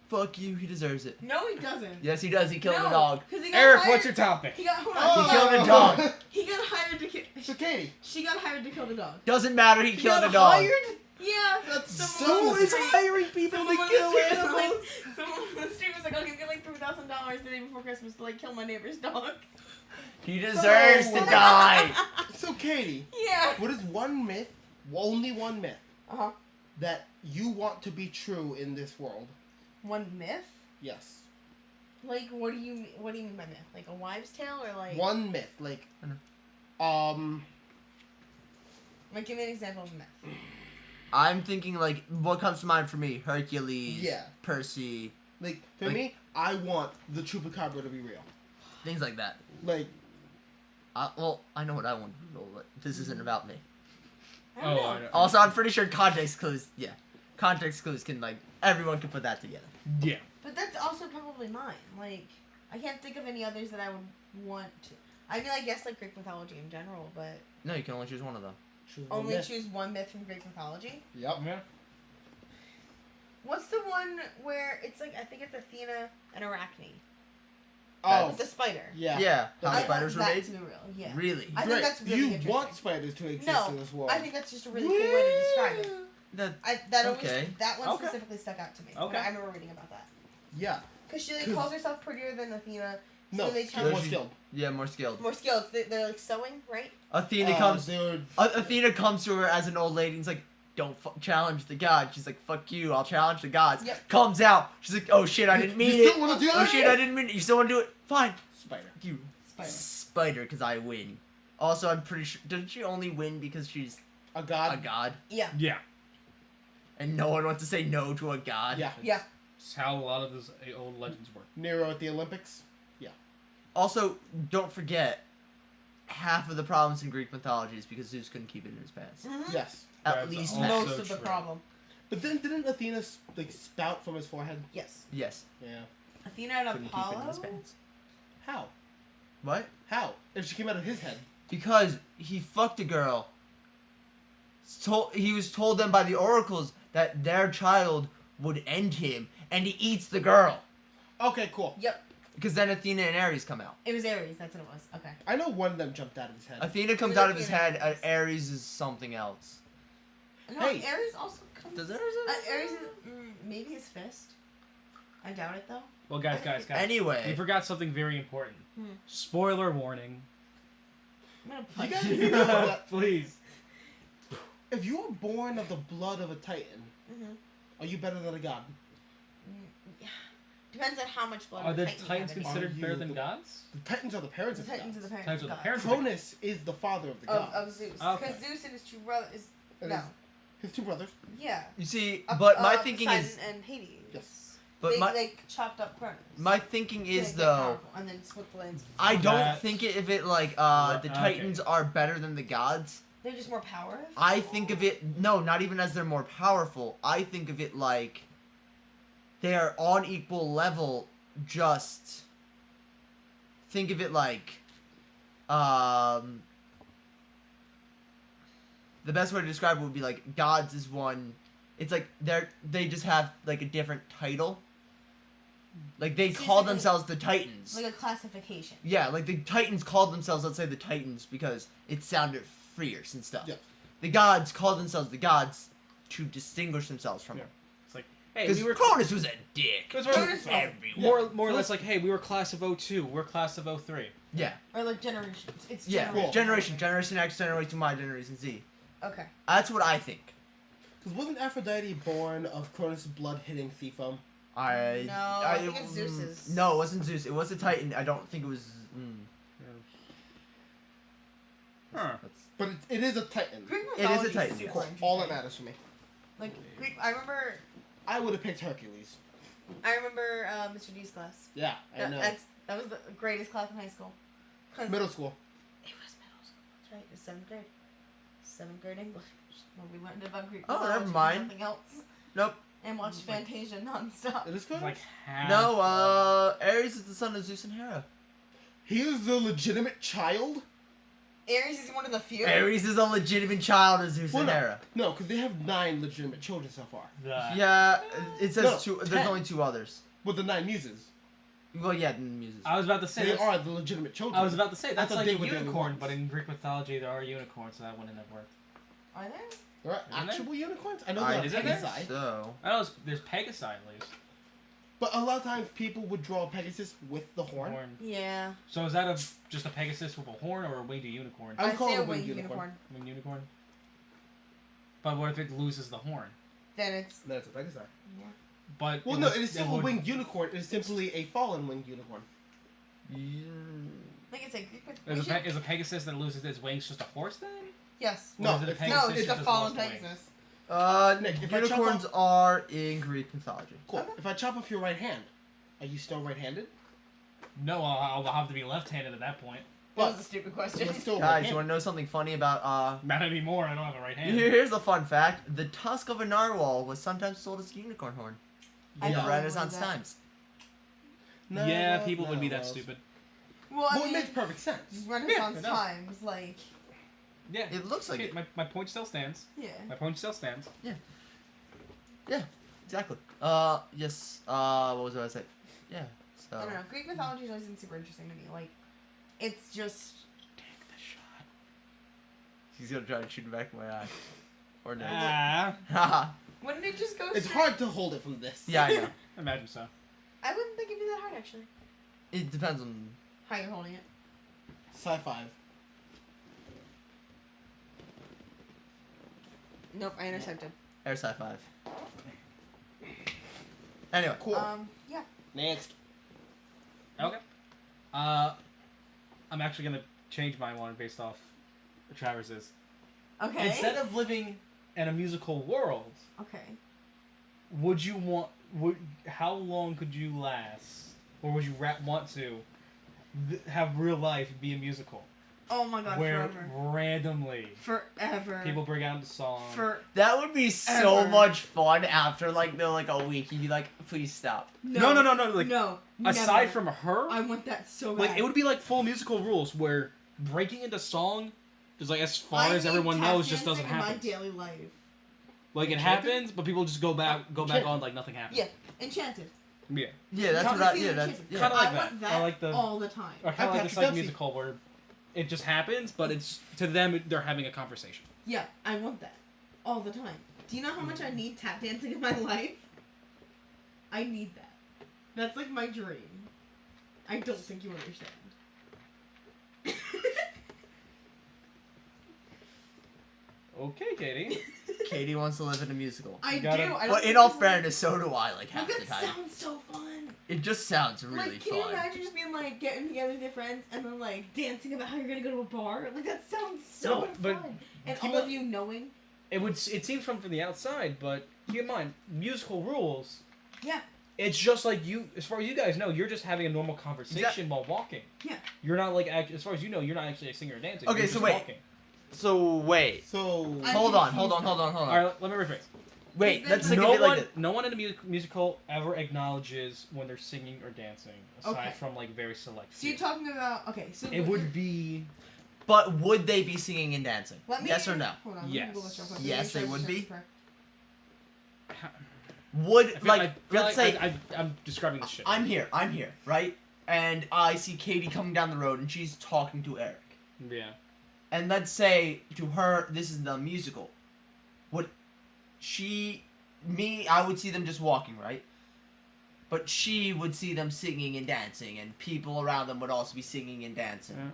Fuck you. He deserves it. No, he doesn't. Yes, he does. He killed no, a dog. 'cause he got Eric, hired, what's your topic? He got hold Oh. on. He killed a dog. He got hired to kill. So Katie, She got hired to kill the dog. Doesn't matter. He killed got a dog. hired? Yeah. That's someone so on the street- hiring people someone on the street was like, someone on the street was like, I'll give you like $3,000 the day before Christmas to like kill my neighbor's dog. He deserves to No. die. so Katie, Yeah. what is one myth, only one myth, Uh-huh. that you want to be true in this world? One myth? Yes. Like, what do you mean by myth? Like a wives' tale or like? One myth, like, Like, give me an example of a myth. I'm thinking like what comes to mind for me: Hercules, Yeah. Percy, like for Like- me, I want the chupacabra to be real. things like that. Like, Well, I know what I want to do, but this isn't about me. I don't Oh, know. I know. Also, I'm pretty sure context clues. Yeah, context clues can everyone can put that together. Yeah. But that's also probably mine. Like, I can't think of any others that I would want to. I mean, I guess like Greek mythology in general, but No, you can only choose one of them. choose one only myth. choose one myth from Greek mythology. Yep. Yeah. What's the one where it's like I think it's Athena and Arachne Oh, with the spider? yeah. Yeah, how I want spiders were that made. to be real. Yeah. Really? I think Great. that's really you interesting. want spiders to exist No, in this world. I think that's just a really cool way to describe it. That That Okay. always, that one Okay. specifically stuck out to me. Okay. I remember reading about that Yeah. because she like 'Cause- calls herself prettier than Athena. No, So they she's tell more you- skilled. yeah, more skilled. More skills. They're like sewing, right? Athena comes. Dude. Athena comes to her as an old lady and's like, "Don't challenge the gods." She's like, "Fuck you! I'll challenge the gods." Yep. Comes out. She's like, "Oh shit! I didn't mean you it. still want to do Oh that? shit! I didn't mean it. You still want to do it? Fine. Spider. You Spider. spider, because I win." Also, I'm pretty sure. Doesn't she only win because she's A god. a god? Yeah. Yeah. And no one wants to say no to a god. Yeah. Yeah. It's how a lot of those old legends work. Nero at the Olympics. Also, don't forget, half of the problems in Greek mythology is because Zeus couldn't keep it in his pants. Mhm. Yes. At That's least also half. Most of the true. problem. But then didn't Athena spout from his forehead? Yes. Yes. Yeah. Athena and Couldn't keep it in his Apollo. pants. How? What? How? If she came out of his head. Because he fucked a girl. He was told them by the oracles that their child would end him, and he eats the girl. Okay, cool. Yep. Because then Athena and Ares come out. It was Ares. That's what it was. Okay. I know one of them jumped out of his head. Athena comes was out of his Athena head, and and Ares is something else. No, Hey. Ares also comes. Does Ares? Ares is maybe his fist. I doubt it though. Well, guys. You Anyway, forgot something very important. Hmm. Spoiler warning. I'm gonna You punch guys you. know that Please. if you were born of the blood of a titan, Mhm. are you better than a god? Yeah. Depends on how much blood. Are of the Titan you Titans have in you. considered Are better you than the- gods? The Titans are the parents The of Titans the are the gods. parents. Titans are the of parents. gods. Cronus is the father of the gods. Of Zeus. Okay. Because Zeus and his two brothers is It no. is his two brothers. Yeah. You see, but my Poseidon thinking is, and Hades. Yes. but they chopped up Cronus. my thinking To is get though, powerful, and then split the lands. I don't That- think if it like Well, the okay. Titans are better than the gods. They're just more powerful. I think of it no, not even as they're more powerful. I think of it like they are on equal level. Just think of it like the best way to describe it would be like gods is one. It's like they just have like a different title. Like they So you call think like- themselves the Titans. Like a classification. Yeah, like the Titans called themselves, let's say, the Titans because it sounded fierce and stuff. Yeah. The gods called themselves the gods to distinguish themselves from Yeah. them. It's like, hey, Because we were Cronus was a dick. Because to Cronus was- everyone. more or less like, hey, we were class of 02, we're class of 03. Yeah, Or like generations. It's yeah. generation. Generation X, Generation Y, Generation Z. Okay. That's what I think. Because wasn't Aphrodite born of Cronus' blood hitting Thephom? No, I think it's Zeus's. No, it wasn't Zeus. It was a Titan. I don't think it was. Huh. That's- But it is a Titan. Greek It is a mythology Titan, super yes. Cool. interesting. All that matters for me. Like Greek, I remember I would have picked Hercules. Mr. D's class. Yeah, I know. That was the greatest class in high school. 'Cause Middle school. It was middle school. That's right. It was 7th grade. 7th grade English. When we learned about Greek Oh, mythology never and mind. Nothing else. Nope. And watched Fantasia nonstop. It is good. Like half. No, Ares is the son of Zeus and Hera. He is the legitimate child? Ares is one of the few. Ares is a legitimate child of Zeus Well, and no. Hera. No, because they have 9 legitimate children so far. Yeah, it says No, 2. 10. There's only 2 others. With the 9 muses. Well, yeah, the muses. I was about to say They that's- are the legitimate children. I was about to say that's thought like they a were the only unicorn, ones. but in Greek mythology there are unicorns, so that wouldn't have worked. Are there? There are Isn't actual unicorns? I know I there are Isn't there? Pegasi. So. I know there's Pegasi at least. But a lot of times people would draw Pegasus with the horn. Yeah. So is that just a Pegasus with a horn or a winged unicorn? I would I'd call say it a a winged winged unicorn. Winged unicorn. But what if it loses the horn? Then it's Then it's a Pegasi. But Well, no, it is still a winged unicorn. It is simply a fallen winged unicorn. like it's like Greek Is mythology. is a Pegasus that loses its wings just a horse then? Yes. Or No, is it a it's Pegasus No, that it's a just fallen lost the wings? Pegasus. Nick, if I chop Unicorns are in Greek mythology. Cool. Okay. If I chop off your right hand, are you still right-handed? No, I'll have to be left-handed at that point. That But was a stupid question. you're still Guys, you right-handed. want to know something funny about Not anymore. I don't have a right hand. Here's a fun fact: the tusk of a narwhal was sometimes sold as a unicorn horn I in know. Renaissance that. times. No, yeah, no, people would be no. that stupid. Well, I Well, it mean, makes perfect sense. Renaissance it does. times, like, Yeah. It looks like Okay, it. my point still stands. yeah. My point still stands. Exactly. Yes. What was I about to say? Yeah. So. I don't know. Greek mythology has always been super interesting to me. Like, it's just. Take the shot. He's gonna try to shoot it back in my eye. Or no. Ah, Haha. Wouldn't it just go It's straight? hard to hold it from this. Yeah, I know. imagine so. I wouldn't think it'd be that hard, actually. It depends on. How you're holding it. Sci-fi. Nope, I intercepted. Air Sci 5. Anyway. Cool. Yeah. Next. Okay. I'm actually gonna change my one based off Travis's. Okay. Instead of living in a musical world, Okay. would you want? How long could you last, or would you want to have real life be a musical Oh my god, where forever. randomly Forever. people bring out the song? That would be so Ever. much fun after like a week. You'd be like, please stop. No, like no. aside never. from her, I want that so bad. like it would be like full musical rules where breaking into song is like as far I as need everyone tap knows just doesn't dancing in happen. my daily life. Like it Enchanted? happens, but people just go back Enchanted. on like nothing happened. Yeah, Enchanted. Yeah. Yeah, that's Come what I. see Yeah, the that's. Enchanted. Yeah. Kinda like I that. want that I like the- all the time. Or kind of like Patrick the psych Dempsey. musical where it just happens, but it's to them they're having a conversation. Yeah, I want that all the time. Do you know how much I need tap dancing in my life? I need that. That's like my dream. I don't think you understand. Okay, Katie. Katie wants to live in a musical. I do. gotta- I don't But think in all this is- fairness, so do I. Like half Like, the that time, sounds so fun. it just sounds really Like, can you fun. imagine just being like getting together with your friends and then like dancing about how you're gonna go to a bar? Like that sounds so No, but fun. And keep all in- of you knowing. It seems from the outside, but keep in mind, musical rules. Yeah. It's just like you, as far as you guys know, you're just having a normal conversation Exact- while walking. Yeah. You're not like, as far as you know, you're not actually a singer or dancing. Okay, you're so just wait. Walking. So wait, So I'm hold on. confused now. All right, let me rephrase. Wait, Is let's there- think No of it one, like this. no one in a musical ever acknowledges when they're singing or dancing, aside Okay. from like very select. So you're few. talking about so It would be. But would they be singing and dancing? Let me, Yes or no? Hold on. Yes. Let me Google this real quick. Yes, Make sure they I would understand be. this correct. Would I feel, like I feel let's like say I'm describing the shit. I'm here, right? And I see Katie coming down the road and she's talking to Eric. Yeah. And let's say to her, this is the musical. Would I would see them just walking, right? But she would see them singing and dancing, and people around them would also be singing and dancing. Yeah.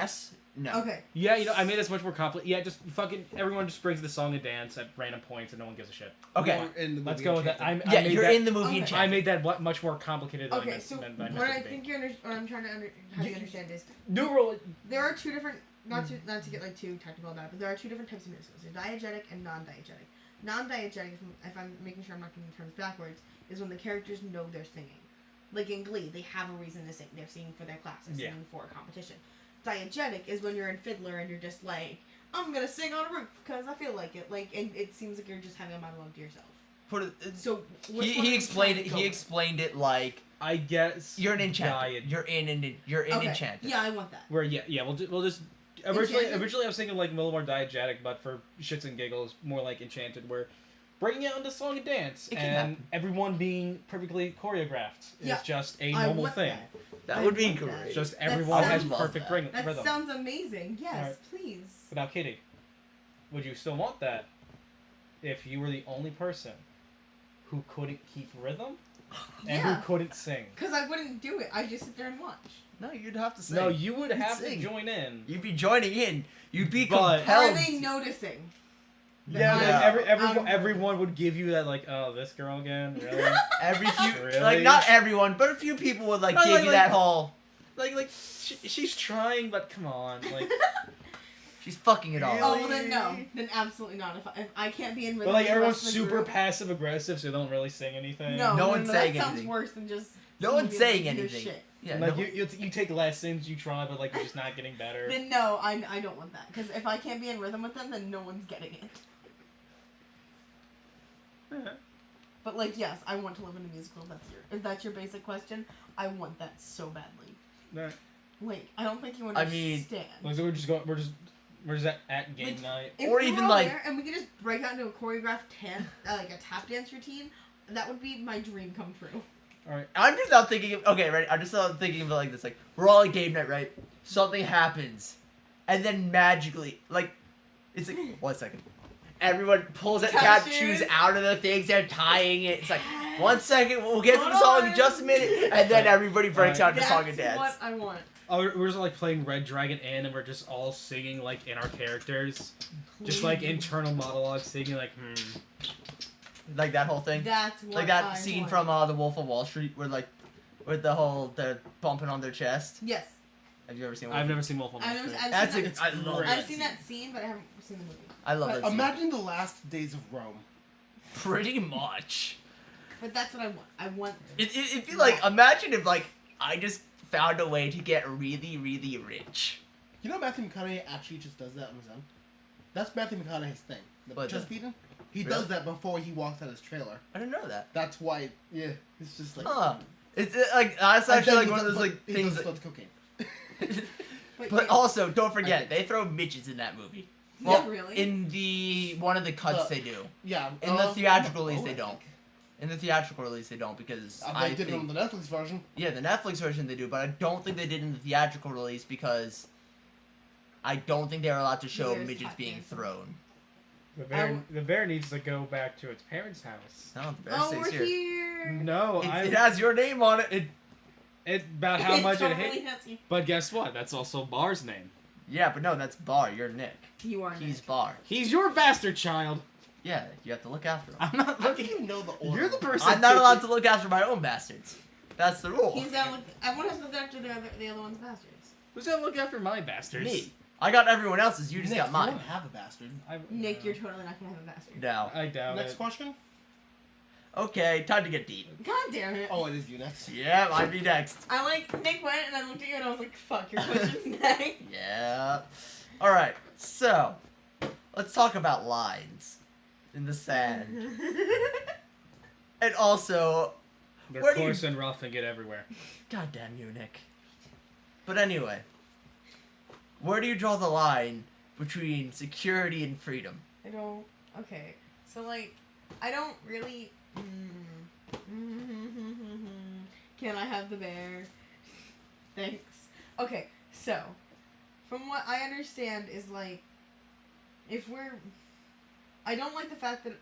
Yes? No. Okay. Yeah, I made this much more complicated. Yeah, just fucking everyone just brings the song and dance at random points, and no one gives a shit. Okay. You're in the Let's movie go with that. Enchanted. Yeah, I made you're that, in the movie Okay. Enchanted. I made that much more complicated than I Okay. meant, So than I what meant I it to be. think what I'm trying to have you understand is New rule. there are two different. Not to get like too technical about it, but there are two different types of musicals. There's diegetic and non-diegetic. Non-diegetic, if I'm making sure I'm not getting terms backwards, is when the characters know they're singing. Like in Glee, they have a reason to sing. They're singing for their class. They're Yeah. singing for a competition. Diegetic is when you're in Fiddler and you're just like, I'm gonna sing on a roof because I feel like it. Like, and it seems like you're just having a monologue to yourself. Put it, So which one he are you explained trying it. to go He with? explained it like I guess you're an enchanted. diet- You're in Okay. enchanted. Yeah, I want that. Where we'll just originally Enchanted? I was thinking like a little more diegetic, but for shits and giggles, more like Enchanted, where bringing it into song and dance It can and happen. everyone being perfectly choreographed Yeah. is just a I normal want thing. That I would be want that. great. It's just That everyone has sounds- perfect That That rhythm. sounds amazing. Yes, Alright. please. But now, Katie, would you still want that if you were the only person who couldn't keep rhythm and Yeah. who couldn't sing? Because I wouldn't do it. I'd just sit there and watch. No, you'd have to sing. No, you would You'd have sing. to join in. You'd be joining in. You'd be But- compelled. Are they noticing? Yeah, like Yeah. everyone would give you that like, oh, this girl again, really? Every few, Really? like not everyone, but a few people would like No, give like- you like- that whole. like she's trying, but come on, like. She's fucking it all. Oh, up. well then no. Then absolutely not. If I can't be in rhythm. But like with the everyone's rest of the super group- passive aggressive, so they don't really sing anything. No, No one's saying that sounds anything. worse than just. No one's singing saying like your anything. Shit. Yeah, And, like no, you take lessons, you try, but like you're just not getting better. Then no, I don't want that. Because if I can't be in rhythm with them, then no one's getting it. But like, yes, I want to live in a musical. If that's your basic question, I want that so badly. Right. Like, I don't think you I mean- understand. Like, so we're just at game Like, night. If Or we even, were all like- there and we could just break out into a choreographed like a tap dance routine, that would be my dream come true. All right. I'm just not thinking. Okay, right. I'm just not thinking of it like this. Like we're all at game night, right? Something happens, and then magically, like, it's like 1 second. Everyone pulls that cat Cashews. shoes out of the things. They're tying it. It's like 1 second. We'll get to the Hold song on. in just a minute, and then everybody breaks out into That's song and dance. what I want. Oh, we're just like playing Red Dragon Inn, and we're just all singing like in our characters, just like internal monologues, singing like Like that whole thing. That's what Like that I scene want. from The Wolf of Wall Street, where like, with the whole they're bumping on their chest. Yes. Have you ever seen? Wolf? I've never seen Wolf on Wall I've Street. That's seen a, that, I love I've that seen scene. that scene, but I haven't seen the movie. I love But that scene. Imagine the last days of Rome. Pretty much. But that's what I want. I want. It'd be like, imagine if like I just found a way to get really, really rich. You know Matthew McConaughey actually just does that on his own? That's Matthew McConaughey's thing. The What, chest the- beating? He Really? does that before he walks out his trailer. I didn't know that. That's why, yeah, it's just like... Huh. It's like that's And actually then like he one of does- those like he things. does That, the cocaine. but yeah. also, don't forget Okay. they throw midgets in that movie. Yeah, Well, really? in the one of the cuts they do. Yeah. In the theatrical release, I they think. don't. In the theatrical release, they don't because They I did it think on the Netflix version. yeah, the Netflix version they do, but I don't think they did in the theatrical release because I don't think they were allowed to show There's midgets tap being dancing. thrown. The bear needs to go back to its parents' house. No, the bear Oh, stays we're here. here. No, It has your name on it. it about how much totally it hit. has you. But guess what? That's also Bar's name. Yeah, but no, that's Bar. You're Nick. You are He's Nick. Bar. He's your bastard child. Yeah, you have to look after them. I'm not How do looking. you know the order? You're the person. I'm not allowed to look after my own bastards. That's the rule. He's gotta look. Everyone has to look after the other one's bastards. Who's gonna look after my bastards? Me. I got everyone else's. You just Nick, got mine. You don't have a bastard. Nick, you're totally not gonna have a bastard. No. I doubt Next it. question. Okay, time to get deep. God damn it. Oh, it is you next. Yeah, I'd be next. I Nick went and I looked at you and I was like, fuck, your question's next. Yeah. All right. So, let's talk about lines in the sand, and also, They're Where do you- coarse and rough and get everywhere. God damn you, Nick. But anyway, where do you draw the line between security and freedom? I don't. Okay. So, like, I don't really. Can I have the bear? Thanks. Okay, so, from what I understand is, like, if we're. I don't like the fact that.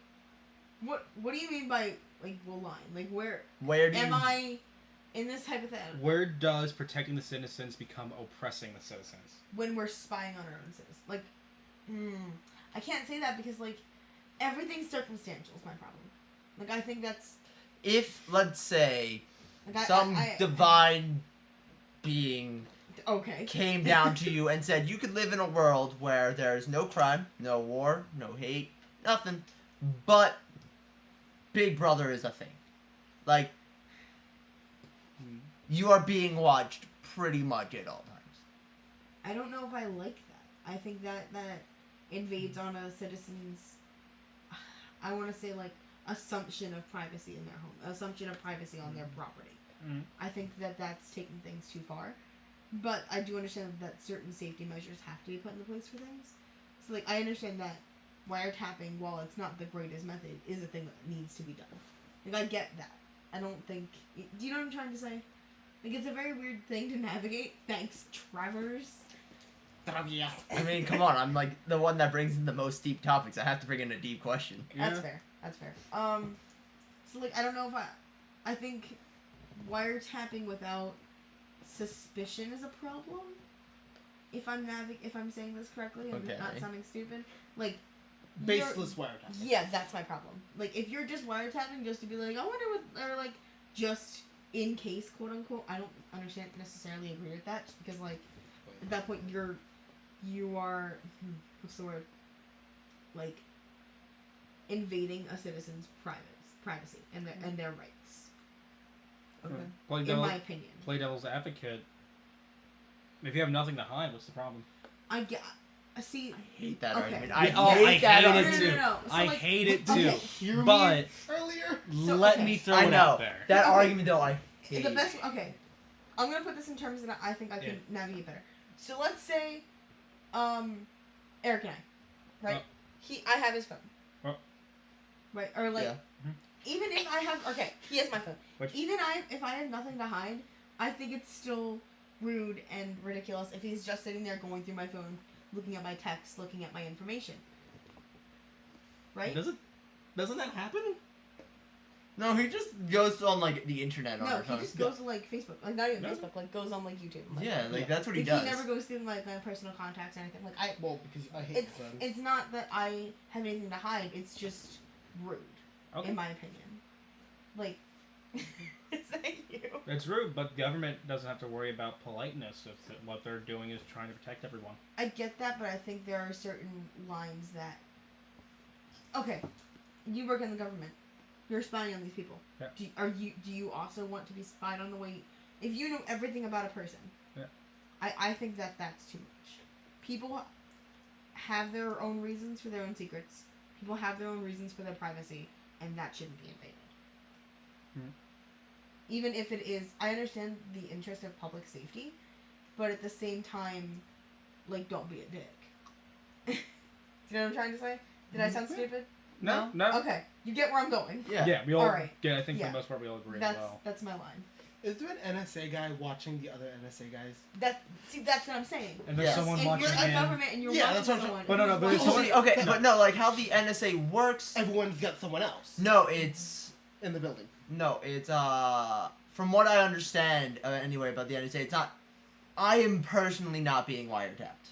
What do you mean by, like, well, line? Like, where. Where do you? Am I in this hypothetical? Where does protecting the citizens become oppressing the citizens? When we're spying on our own citizens. Like, I can't say that because, like, everything's circumstantial is my problem. Like, I think that's... If, let's say, Like, some divine being okay. came down to you and said you could live in a world where there's no crime, no war, no hate, nothing, but Big Brother is a thing. Like, you are being watched pretty much at all times. I don't know if I like that. I think that invades on a citizen's... I want to say, like, assumption of privacy in their home. Assumption of privacy on their property. Mm. I think that that's taking things too far. But I do understand that certain safety measures have to be put into place for things. So, like, I understand that wiretapping, while it's not the greatest method, is a thing that needs to be done. Like, I get that. I don't think... Do you know what I'm trying to say? Like, it's a very weird thing to navigate. Thanks, Travers. Yeah. I mean, come on, I'm like the one that brings in the most deep topics. I have to bring in a deep question. That's fair. That's fair. So, like, I don't know if I think wiretapping without suspicion is a problem. If I'm saying this correctly, I'm Okay. not sounding stupid. Like, Baseless wiretapping. yeah, that's my problem. Like, if you're just wiretapping just to be like, I wonder what, or like, just in case, quote unquote, I don't understand necessarily agree with that, just because, like, at that point you are, what's the word? Like, invading a citizen's privacy and their rights. Okay. In my opinion. Play devil's advocate. If you have nothing to hide, what's the problem? I see. I hate that Okay. argument. Yeah, I I hate that hate it argument. too. So, I like, hate it too. okay. Hear me But earlier. So, let okay. me throw I it know out there. that Okay. argument though. I hate. The best. Okay, I'm gonna put this in terms that I think I can navigate better. So let's say, Eric and I, right? I have his phone. Right, or like, Yeah. even if I have, he has my phone. Which- Even if I have nothing to hide, I think it's still rude and ridiculous if he's just sitting there going through my phone, looking at my texts, looking at my information. Right? Doesn't that happen? No, he just goes on like the internet on No, her he phone. just goes to like Facebook, like not even No. Facebook, like goes on like YouTube. Like, Yeah, like Yeah. that's what he Like, does. he never goes through like my personal contacts or anything. Like Well, because I hate friends. it's not that I have anything to hide. It's just rude, Okay. in my opinion. Like, is that you? It's rude, but government doesn't have to worry about politeness if what they're doing is trying to protect everyone. I get that, but I think there are certain lines that. Okay, you work in the government. You're spying on these people. Yeah. Do you also want to be spied on the way? If you know everything about a person, Yeah. I think that's too much. People have their own reasons for their own secrets. People have their own reasons for their privacy, and that shouldn't be invaded. Even if it is, I understand the interest of public safety, but at the same time, like, don't be a dick. Do you know what I'm trying to say? Did I sound stupid? No. Okay, you get where I'm going. Yeah. We all Alright. get. I think for Yeah. the most part we all agree as That's well. that's my line. Is there an NSA guy watching the other NSA guys? That's what I'm saying. And there's Yes. someone If watching you're a him. government and you're Yeah, watching that's what I'm someone, But no, who's but there's watching- someone- See, okay, but no, like how the NSA works. Everyone's got someone else No, it's in the building. from what I understand anyway about the NSA, it's not. I am personally not being wiretapped.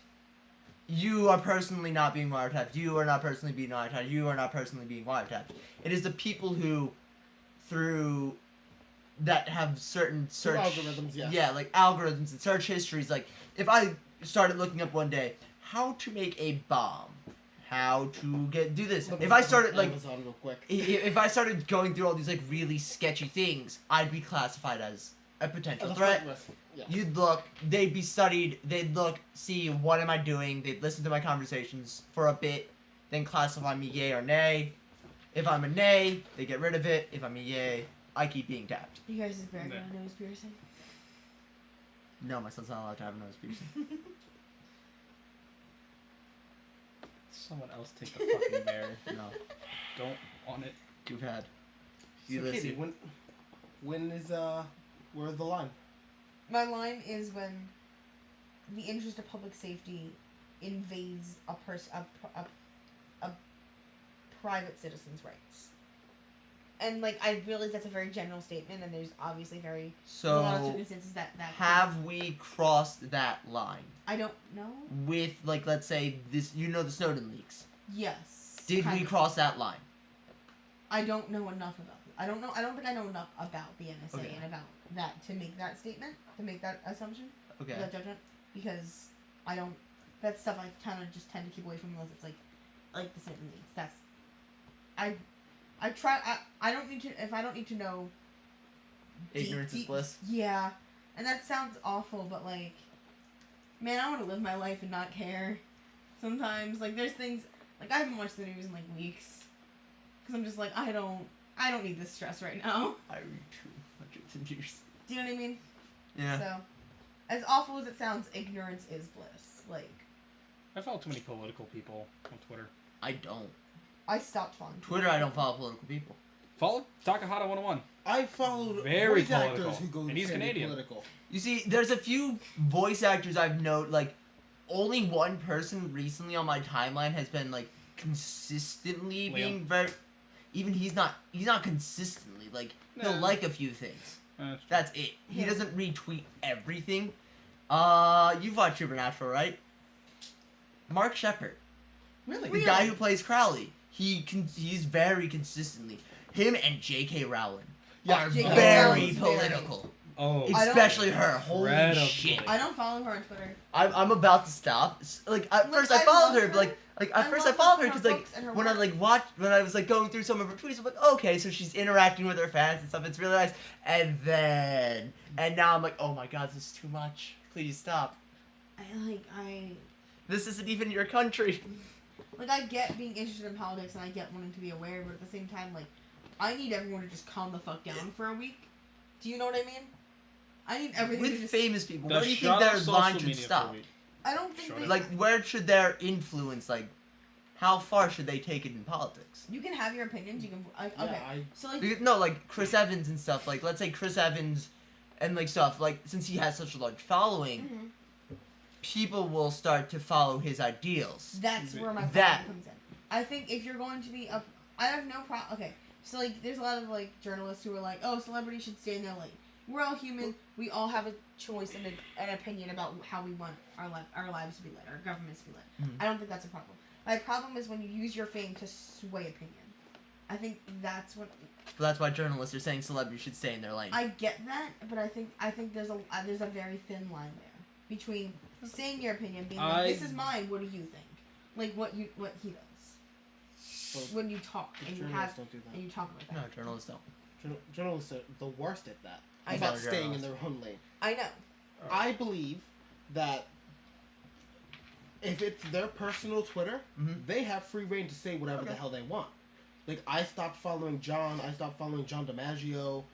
you are personally not being wiretapped. You are not personally being wiretapped. You are not personally being wiretapped. It is the people who, through that have certain search algorithms, yes. yeah, like algorithms and search histories. Like if I started looking up one day how to make a bomb, how to do this. Look If at I started like Amazon real quick. if I started going through all these like really sketchy things, I'd be classified as a potential As a threat. risk. Yeah. You'd look, they'd be studied, they'd look, see what am I doing, they'd listen to my conversations for a bit, then classify me yay or nay. If I'm a nay, they get rid of it. If I'm a yay, I keep being tapped. You guys' bear got No. a nose piercing. No, my son's not allowed to have a nose piercing. Someone else take the fucking bear. No, Don't want it. too bad. So, You Katie, listen. when is where's the line? My line is when the interest of public safety invades a private citizen's rights. And like I realize that's a very general statement, and there's obviously there's a lot of So, circumstances that have we crossed that line I don't know. with, like, let's say this? You know the Snowden leaks. Yes. Did kind we of. cross that line? I don't know enough about it. I don't know. I don't think I know enough about the NSA Okay. and about that to make that statement, to make that assumption, Okay. that judgment, because I don't. That's stuff I kind of just tend to keep away from unless it's like the Snowden leaks. That's. I try. I don't need to. If I don't need to know. Ignorance is bliss. Yeah, and that sounds awful, but like, man, I want to live my life and not care. Sometimes, like, there's things like I haven't watched the news in like weeks, because I'm just like I don't need this stress right now. I read 200 years. Do you know what I mean? Yeah. So, as awful as it sounds, ignorance is bliss. Like, I follow too many political people on Twitter. I don't. I stopped following Twitter, I don't follow political people. Follow Takahata 101. I followed Very voice political. actors who go And he's insanely Canadian. Political. You see, there's a few voice actors I've known, like, only one person recently on my timeline has been, like, consistently Liam. being very... Even he's not consistently, like, he'll No. like a few things. That's That's it. He Yeah. doesn't retweet everything. You've watched Supernatural, right? Mark Shepard. Really? The guy who plays Crowley. He's very consistently. Him and J.K. Rowling Yeah, are J.K. very Rowling's very- political. Oh, I don't- Especially her. Holy Incredibly. shit. I don't follow her on Twitter. I'm about to stop. Like at Look, first I I followed love her, but like I at first I love followed her her because like books and her when I work. when I was like going through some of her tweets, I'm like, okay, so she's interacting with her fans and stuff. It's really nice. And now I'm like, oh my god, this is too much. Please stop. I This isn't even your country. I get being interested in politics and I get wanting to be aware, but at the same time, like, I need everyone to just calm the fuck down for a week. Do you know what I mean? I need everything to With just. famous people, the where do you think shut their off social line should media for a stop? week. I don't think Shut they. it. Like, where should their influence, like, how far should they take it in politics? You can have your opinions. You can. Okay. Yeah, So like. Because, no, like Chris Evans and stuff. Like, let's say Chris Evans and like stuff. Like, since he has such a large following, Mhm. people will start to follow his ideals. That's where my problem That- comes in. I think if you're going to be up, I have no problem. Okay, so like, there's a lot of like journalists who are like, oh, celebrities should stay in their lane. We're all human. We all have a choice and an opinion about how we want our lives to be led, our governments to be led. Mhm. I don't think that's a problem. My problem is when you use your fame to sway opinion. I think that's what So that's why journalists are saying celebrities should stay in their lane. I get that, but I think there's a very thin line there between saying your opinion, being like, this is mine. What do you think? Like what he does. When you talk and you journalists don't do that. and you talk about that. No, journalists don't. Journalists are the worst at that. I About know. staying in their own lane. I know. I believe that if it's their personal Twitter, Mhm. they have free reign to say whatever the Okay. hell they want. Like, I stopped following John. I stopped following John DiMaggio,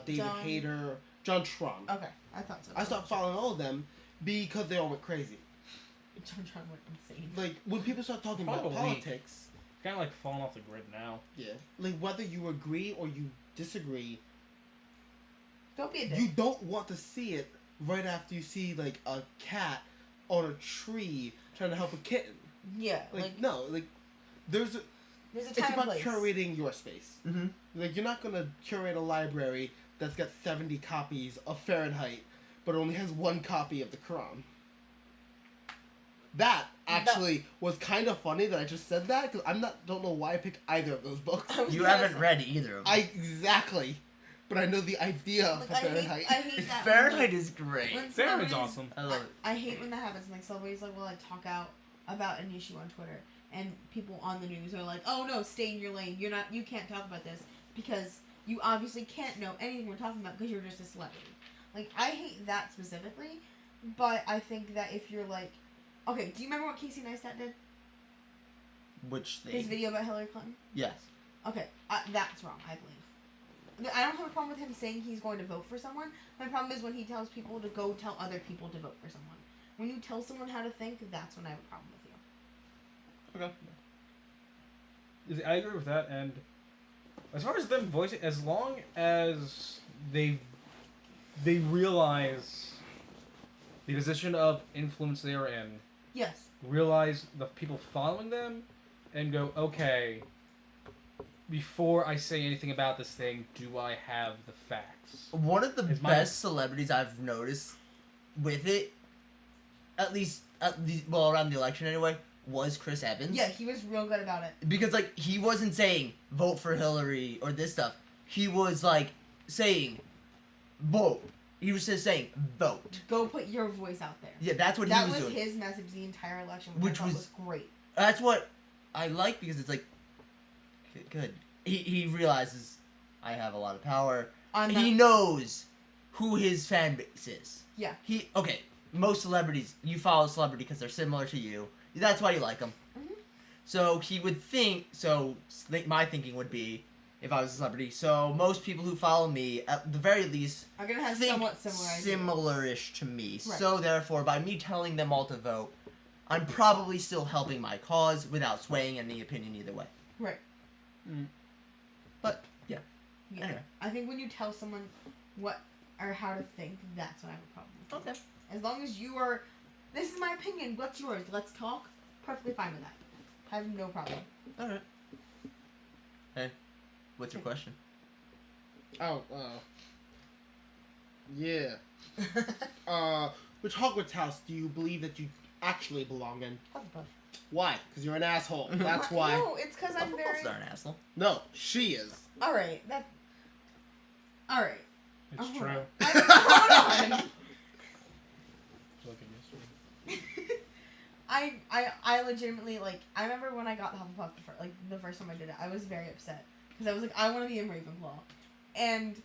David John- Hayter, John Tron. Okay, I thought so. I stopped following all of them because they all went crazy. John went insane. Like, when people start talking about Probably. politics, Kind of like falling off the grid now. yeah, like whether you agree or you disagree, Don't be a dick. you don't want to see it right after you see like a cat on a tree trying to help a kitten. Yeah, Like, no, like there's a, there's a it's time and about place. curating your space. Mm-hmm. Like, you're not gonna curate a library that's got 70 copies of Fahrenheit, but only has one copy of the Quran. that actually was kind of funny that I just said that because don't know why I picked either of those books. I was You gonna haven't say- read either of them. Exactly, but I know the idea of Like, Fahrenheit. I hate that. Fahrenheit is great. When Fahrenheit's celebrities- awesome. I love it. I hate when that happens. Like celebrities like will like talk out about an issue on Twitter, and people on the news are like, "Oh no, stay in your lane. You can't talk about this because you obviously can't know anything we're talking about because you're just a celebrity." Like I hate that specifically, but I think that if you're like, okay, do you remember what Casey Neistat did? Which His thing? video about Hillary Clinton. Yes. Okay, that's wrong. I believe. I don't have a problem with him saying he's going to vote for someone. My problem is when he tells people to go tell other people to vote for someone. When you tell someone how to think, that's when I have a problem with you. Okay. I agree with that, and as far as them voicing, as long as they realize the position of influence they are in, Yes. realize the people following them, and go, okay, before I say anything about this thing, do I have the facts? One of the Is my- best celebrities I've noticed with it, at least well around the election anyway, was Chris Evans. Yeah, he was real good about it. Because like he wasn't saying vote for Hillary or this stuff. He was like saying vote. He was just saying vote. Go put your voice out there. Yeah, that's what That he was was doing. his message the entire election, Which which I thought was- was great. That's what I like because it's like good. He realizes I have a lot of power. On He that- knows who his fan base is. Yeah. Most celebrities, you follow a celebrity because they're similar to you. That's why you like them. Mhm. So he would think. My thinking would be, if I was a celebrity, so most people who follow me, at the very least, I'm gonna have think somewhat similar ideas. similar-ish to me. Right. So therefore, by me telling them all to vote, I'm probably still helping my cause without swaying any opinion either way. Right. But yeah. Yeah. Anyway. I think when you tell someone what or how to think, that's when I have a problem with. Okay. As long as you are, this is my opinion. What's yours? Let's talk. Perfectly fine with that. I have no problem. All right. Hey, what's your question? Oh, yeah. Which Hogwarts house do you believe that you actually belong in? Hufflepuff. Why? Because you're an asshole. That's why. No, it's because I'm very. Hufflepuff's not an asshole. No, she is. All right. That. All right. It's Hold true. on. Hold on. Look at history. I legitimately like. I remember when I got the Hufflepuff the first time I did it. I was very upset because I was like, I want to be a Ravenclaw, and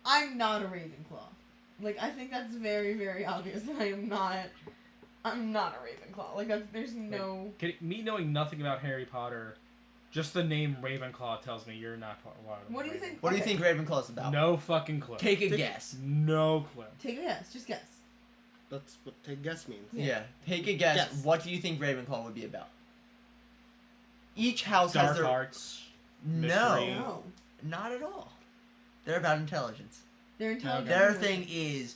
I'm not a Ravenclaw. Like I think that's very very obvious that I am not. I'm not a Ravenclaw. Like there's no. Me knowing nothing about Harry Potter, just the name Ravenclaw tells me you're not part of What do you think? What do you Okay. think Ravenclaw's about? No fucking clue. Take a guess. No clue. Take a guess. Just guess. That's what take guess means. Yeah. Take a guess. Guess. What do you think Ravenclaw would be about? Each house has Dark their. arts. No, mystery. No. not at all. They're about intelligence. They're intelligent. Their people. thing is,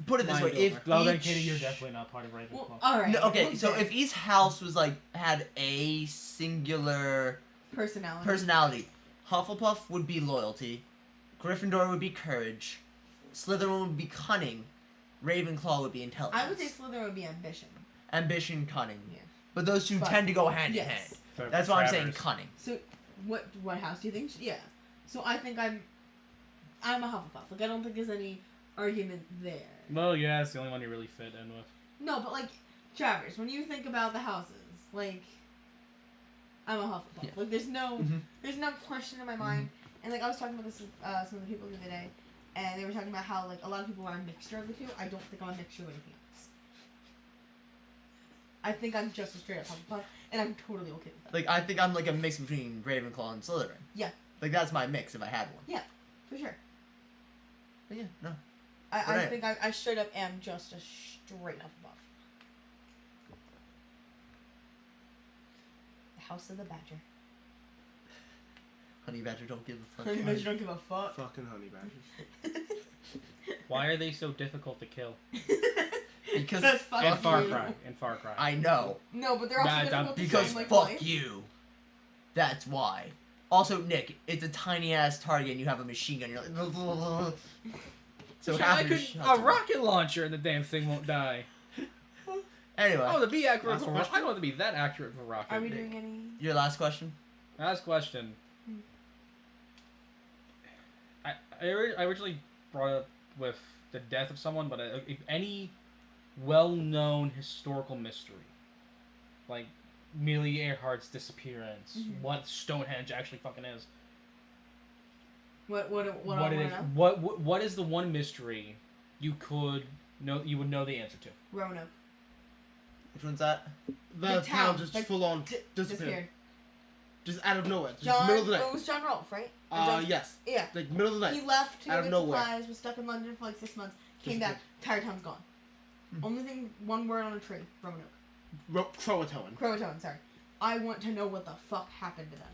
put it this way: Mind if over. Well then, each- Katie, you're definitely not part of Ravenclaw. Well, all right. No, okay, so okay. if each house was like had a singular personality, Hufflepuff would be loyalty, Gryffindor would be courage, Slytherin would be cunning, Ravenclaw would be intelligence. I would say Slytherin would be ambition. ambition, cunning. Yeah. But those two But- tend to go hand in yes. hand. So, That's why I'm saying Travers. cunning. So, what house do you think? Yeah. So I think I'm a Hufflepuff. Like I don't think there's any argument there. Well, yeah, it's the only one you really fit in with. No, but like Travers, when you think about the houses, like I'm a Hufflepuff. Yeah. Like there's no Mhm. question in my mind. And like I was talking about this with some of the people the other day, and they were talking about how like a lot of people are a mixture of the two. I don't think I'm a mixture of anything else. I think I'm just a straight up Hufflepuff, and I'm totally okay with that. Like I think I'm like a mix between Ravenclaw and Slytherin. Yeah. Like that's my mix if I had one. For sure. But yeah, no. I Right. think I straight up am just a straight Hufflepuff. The House of the Badger. Honey Badger don't give a fuck. Honey Badger don't give a fuck. Fucking honey badgers. Why are they so difficult to kill? Because That's fuck In Far you. Cry. In Far Cry. I know. No, but they're also Nah, difficult to Because find, like, fuck life. you. That's why. Also, Nick, it's a tiny ass target and you have a machine gun. You're like, so I half could your shots a are- rocket launcher and the damn thing won't die. Anyway, Oh, to be accurate Last for question? I don't have to be that accurate for Rocket. Are we doing any? your last question. Last question. I originally brought up with the death of someone, but if any well-known historical mystery, like Amelia Earhart's disappearance, what Stonehenge actually fucking is. What I What want it to is, know? what is the one mystery you would know the answer to? Roanoke. Which one's that? The The town town, just like, full on Disappeared. disappeared. Just out of nowhere. Just John. middle of the It night. was John Rolfe, right? Or John- Yes. Yeah. Like middle of the He night. left to Out go of get nowhere. supplies. Was stuck in London for like 6 months. Came back. Entire town's gone. Only thing, one word on a tree. Roanoke. Croatoan. Croatoan. Sorry. I want to know what the fuck happened to them.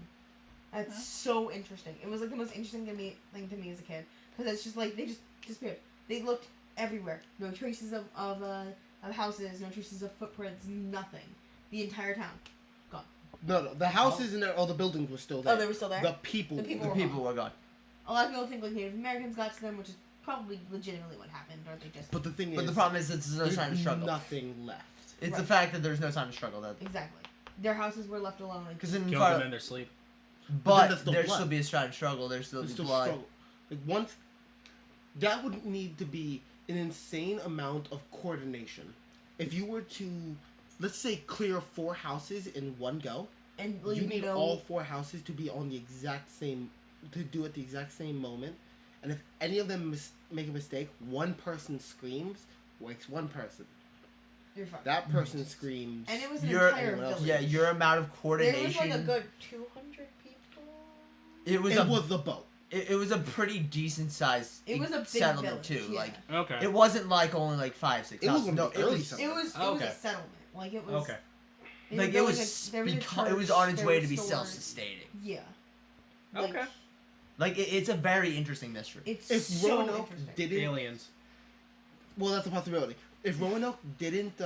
That's so interesting. It was like the most interesting thing to me as a kid because it's just like they just disappeared. They looked everywhere. No traces of houses. No traces of footprints. Nothing. The entire town. No. The houses and all the buildings were still there. Oh, they were still there? The people. The people The were people were gone. A lot of people think like Native Americans got to them, which is probably legitimately what happened, or they just... But the thing But is, the problem is, it's no there's time to struggle. nothing left. It's the Right. fact that there's no time to struggle. That Exactly. Their houses were left alone. Like, because in Killed far, them in their sleep. But then that's but the there'd blood. still be a time to struggle. There's still There's be still blood. struggle. Like once, that would need to be an insane amount of coordination. If you were to, let's say, clear 4 houses in one go, and you need know, all 4 houses to be on the exact same, to do it the exact same moment. And if any of them make a mistake, one person screams, wakes one person. You're fine. That person screams. And it was an Your- entire anyone else. village. Yeah, your amount of There was coordination. like a good 200 people. It was it was the boat. it was a pretty decent sized It was a big settlement village, too. yeah. Like Okay. it wasn't like only like 5, 6 It was houses. one No, of the it early was settlers. It was Okay. a settlement. Like it was. Okay. like it there was there was a because it was church, on its there way were to be stores. self-sustaining. Yeah. Like, Okay. Like it's a very interesting mystery. It's If so Roanoke interesting. didn't, Aliens. well, that's a possibility. If Roanoke didn't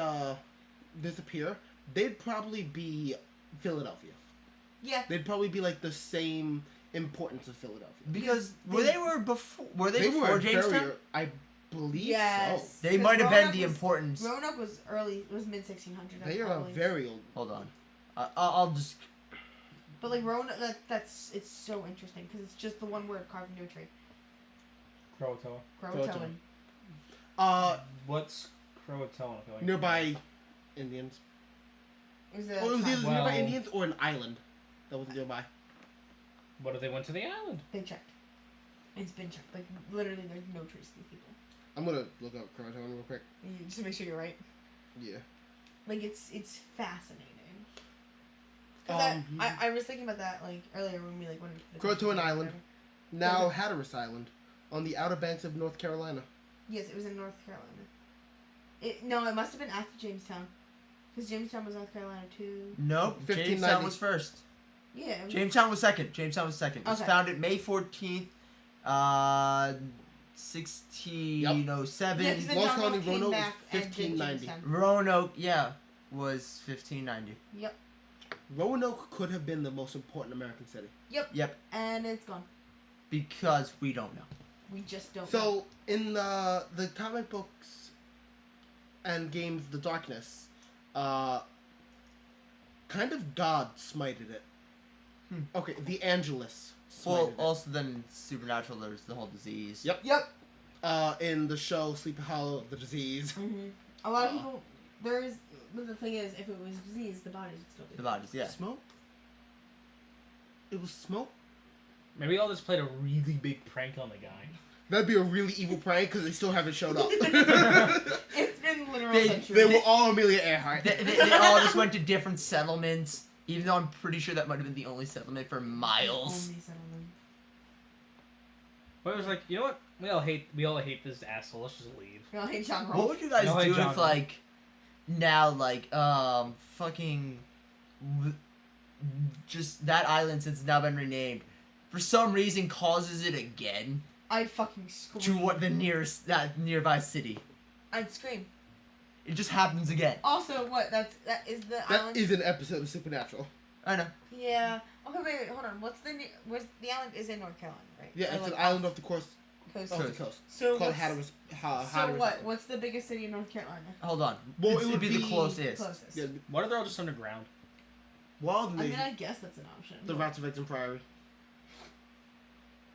disappear, they'd probably be Philadelphia. Yeah. They'd probably be like the same importance of Philadelphia. Because They- they were before Jamestown? very, I believe Yes. so. They 'Cause might have been Roanoke the was- importance. Roanoke was early. It was mid 1600s. They are very old. Hold on, I'll just But like Roanoke, that's it's so interesting because it's just the one word carved into a tree. Croatoan. Croatoan. What's Croatoan? I feel like? Nearby Indians. Is Or it was either nearby Well- Indians or an island that was nearby. What if they went to the island? They checked. It's been checked. Like literally, there's no trace of these people. I'm gonna look up Croatoan real quick. Just to make sure you're right. Yeah. Like it's fascinating. 'Cause Um, I was thinking about that like earlier when we like went into the Croatoan Island. whatever. Now Okay. Hatteras Island, on the Outer Banks of North Carolina. Yes, it was in North Carolina. It must have been after Jamestown, because Jamestown was North Carolina too. nope. 1590. Jamestown was first. Yeah. It was, Jamestown was second. It was Okay. founded May 14th, 1607. Yeah, 'cause then Lost John Colony Rolfe came Roanoke was back and did 1590. Jamestown. Roanoke, yeah, was 1590. Yep. Roanoke could have been the most important American city. Yep, And it's gone. because we don't know. We just don't. know. So in the comic books and games, The Darkness, kind of God smited it. Okay, the Angelus Well, smited it. also then supernatural. There's the whole disease. Yep. Yep. In the show Sleepy Hollow, the disease. Mm-hmm. A lot of people. But the thing is, if it was disease, the bodies would still be. The bodies, yeah. Smoke. It was smoke. Maybe I'll just played a really big prank on the guy. That'd be a really evil prank because they still haven't showed up. It's been literal They- centuries. They were all Amelia Earhart. They all just went to different settlements, even though I'm pretty sure that might have been the only settlement for miles. Only settlement. But it was like, you know what? We all hate this asshole. Let's just leave. You know, hey, John Rolfe. What would you guys No, hey, do John. if, like, now, like, fucking, just that island, since it's now been renamed, for some reason causes it again I'd fucking scream. to what the that nearby city? I'd scream. It just happens again. Also, what? That is the That island. is an episode of Supernatural. I know. Yeah. Okay, wait, hold on. Where's the island? Is in North Carolina, right? Yeah, Or, it's like, an island off the coast Coast. Oh, it's the coast. So Called what's, Hatteras. so what? What's the biggest city in North Carolina? Hold on. Well, It'd be the closest. Closest. Yeah, What if they're all just underground? Wild I Navy. mean, I guess that's an option. The Rats of Exum Priory.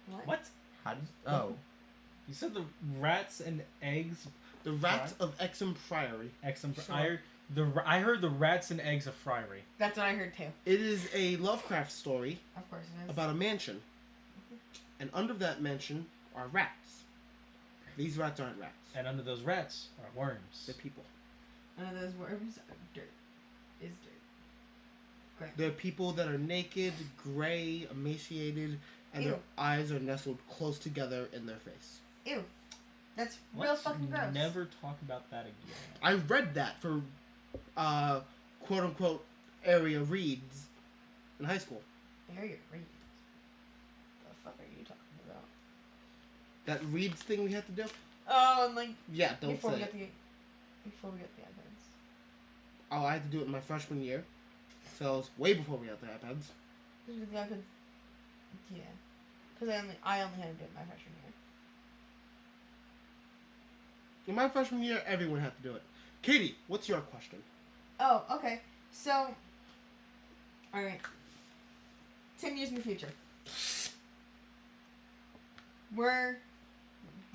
What? What? How did? Oh. You said the rats and eggs. The Rats of Exum Priory. Sure. I heard the rats and eggs of Friary. That's what I heard too. It is a Lovecraft story Of course it is. about a mansion. And under that mansion are rats. These rats aren't rats. And under those rats are worms. They're people. None of those worms are dirt. Is dirt. Great. They're people that are naked, gray, emaciated, and their Ew. eyes are nestled close together in their face. Ew. That's real Let's fucking gross. never talk about that again. I read that for, quote unquote, area reads in high school. Area read. The fuck are you talking about? That reads thing we had to do? Oh, and like Yeah, don't before say we it. get the iPads. Oh, I had to do it in my freshman year. So it was way before we got the iPads. Because the iPads. Yeah. Because I only had to do it my freshman year. In my freshman year, everyone had to do it. Katie, what's your question? Oh, okay. So, alright. 10 years in the future. We're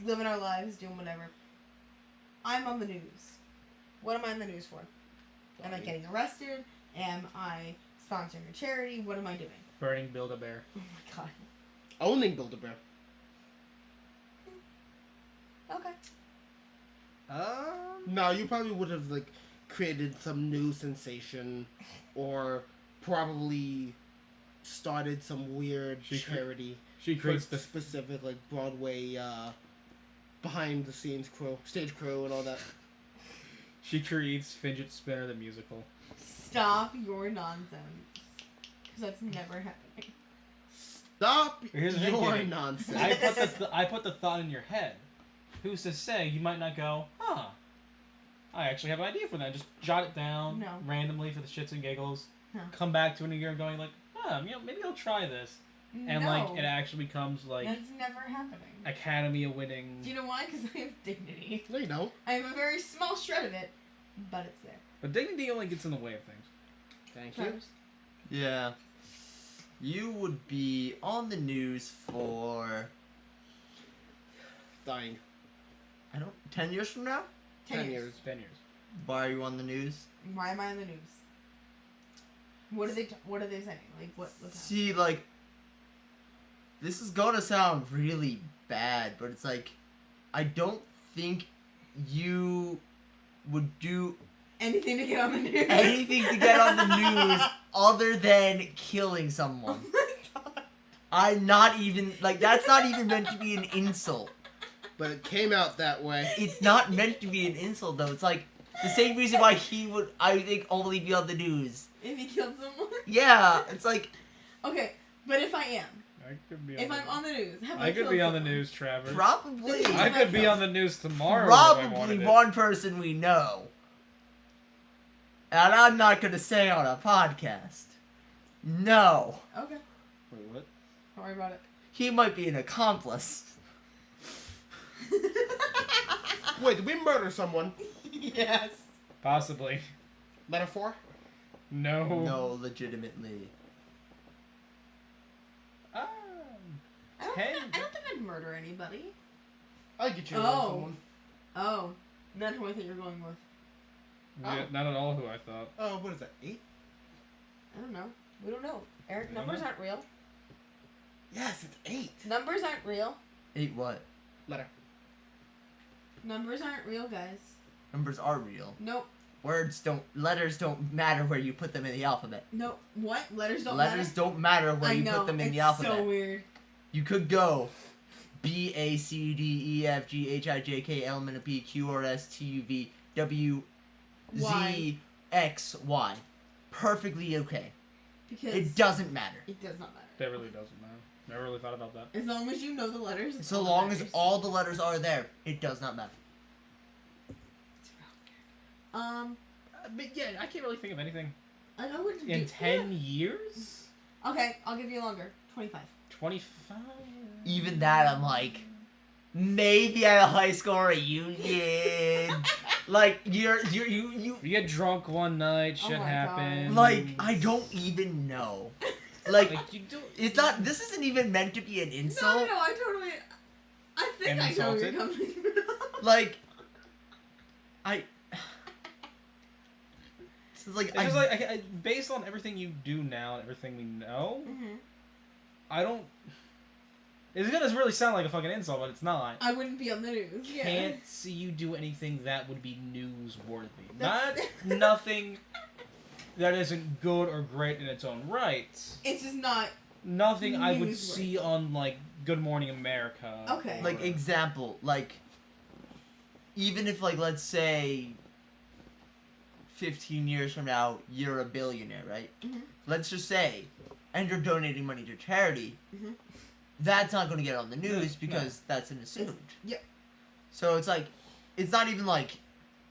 living our lives, doing whatever. I'm on the news. What am I in the news for? Am I getting arrested? Am I sponsoring a charity? What am I doing? Burning Build-A-Bear. Oh my god. Owning Build-A-Bear. Okay. No, you probably would have, like, created some new sensation or probably started some weird She cre- charity She for creates the the specific, like, Broadway, behind-the-scenes crew, stage crew and all that. She creates Fidget Spinner the musical. Stop your nonsense. Because that's never happening. Stop Here's the thing, your Katie. nonsense. I put the thought in your head. Who's to say you might not go, huh? I actually have an idea for that. Just jot it down No. randomly for the shits and giggles. No. Come back to it in a year and going like, maybe I'll try this. And no. like it actually becomes like That's never happening. Academy winning. Do you know why? Because I have dignity. No, you don't. I have a very small shred of it, but it's there. But dignity only gets in the way of things. Thank you. Travis? Yeah. You would be on the news for Dying. 10 years from now? 10 years. 10 years. Why are you on the news? Why am I on the news? What are they saying? Like what's happening? See, like, this is gonna sound really bad, but it's like, I don't think you would do Anything to get on the news. anything to get on the news other than killing someone. Oh my god. I'm not even, like, that's not even meant to be an insult. But it came out that way. It's not meant to be an insult, though. It's like, the same reason why he would, I think, only be on the news. If he killed someone. Yeah, it's like, Okay, but if I am, I could be. if I'm on the news, have I I could killed be on the someone? news, Trevor. probably, I could be on the news tomorrow. if I probably wanted it. one person we know. And I'm not gonna say on a podcast. No. Okay, Wait, what? don't worry about it. He might be an accomplice. Wait, did we murder someone? Yes. Possibly. Metaphor? No. No, legitimately. Um, I don't, 10. think, I don't think I'd murder anybody. I'll get you Oh. someone. Oh, not who I think you're going with. Yeah, not at all who I thought. Oh, what is that? 8? I don't know. We don't know. Eric, We don't numbers know. aren't real. Yes, it's 8. Numbers aren't real. 8 what? Letter. Numbers aren't real, guys. Numbers are real. Nope. Letters don't matter where you put them in the alphabet. No. What? Letters don't Letters matter? don't matter where I you know. put them in it's the alphabet. so weird. You could go B A C D E F G H I J K L M N O P Q R S T U V W Z Why? X Y. Perfectly okay. Because It doesn't matter. it does not matter. That really doesn't matter. Never really thought about that. As long as you know the letters. it's So all that long as matters. all the letters are there, it does not matter. But yeah, I can't really think of anything. I know what to In do. 10 years? Okay, I'll give you longer. 25. 25? Even that, I'm like, maybe at a high school reunion. Like you You get drunk one night, Oh shit my happens. like I don't even know. Like Like you do. it's not. This isn't even meant to be an insult. No, I totally. I think And I know where you're insulted? coming from. Like I. It's like It's just like based on everything you do now and everything we know, Mhm. I don't. It's gonna really sound like a fucking insult, but it's not. I wouldn't be on the news. Yeah. Can't see you do anything that would be newsworthy. That's- Not nothing that isn't good or great in its own right. It's just not. Nothing I would Newsworthy. see on like Good Morning America. Okay. like or- example, like even if like let's say 15 years from now you're a billionaire, right? Mhm. Let's just say, and you're donating money to charity. Mhm. That's not going to get on the news No. because that's an assumed. Yep. So it's like, it's not even like,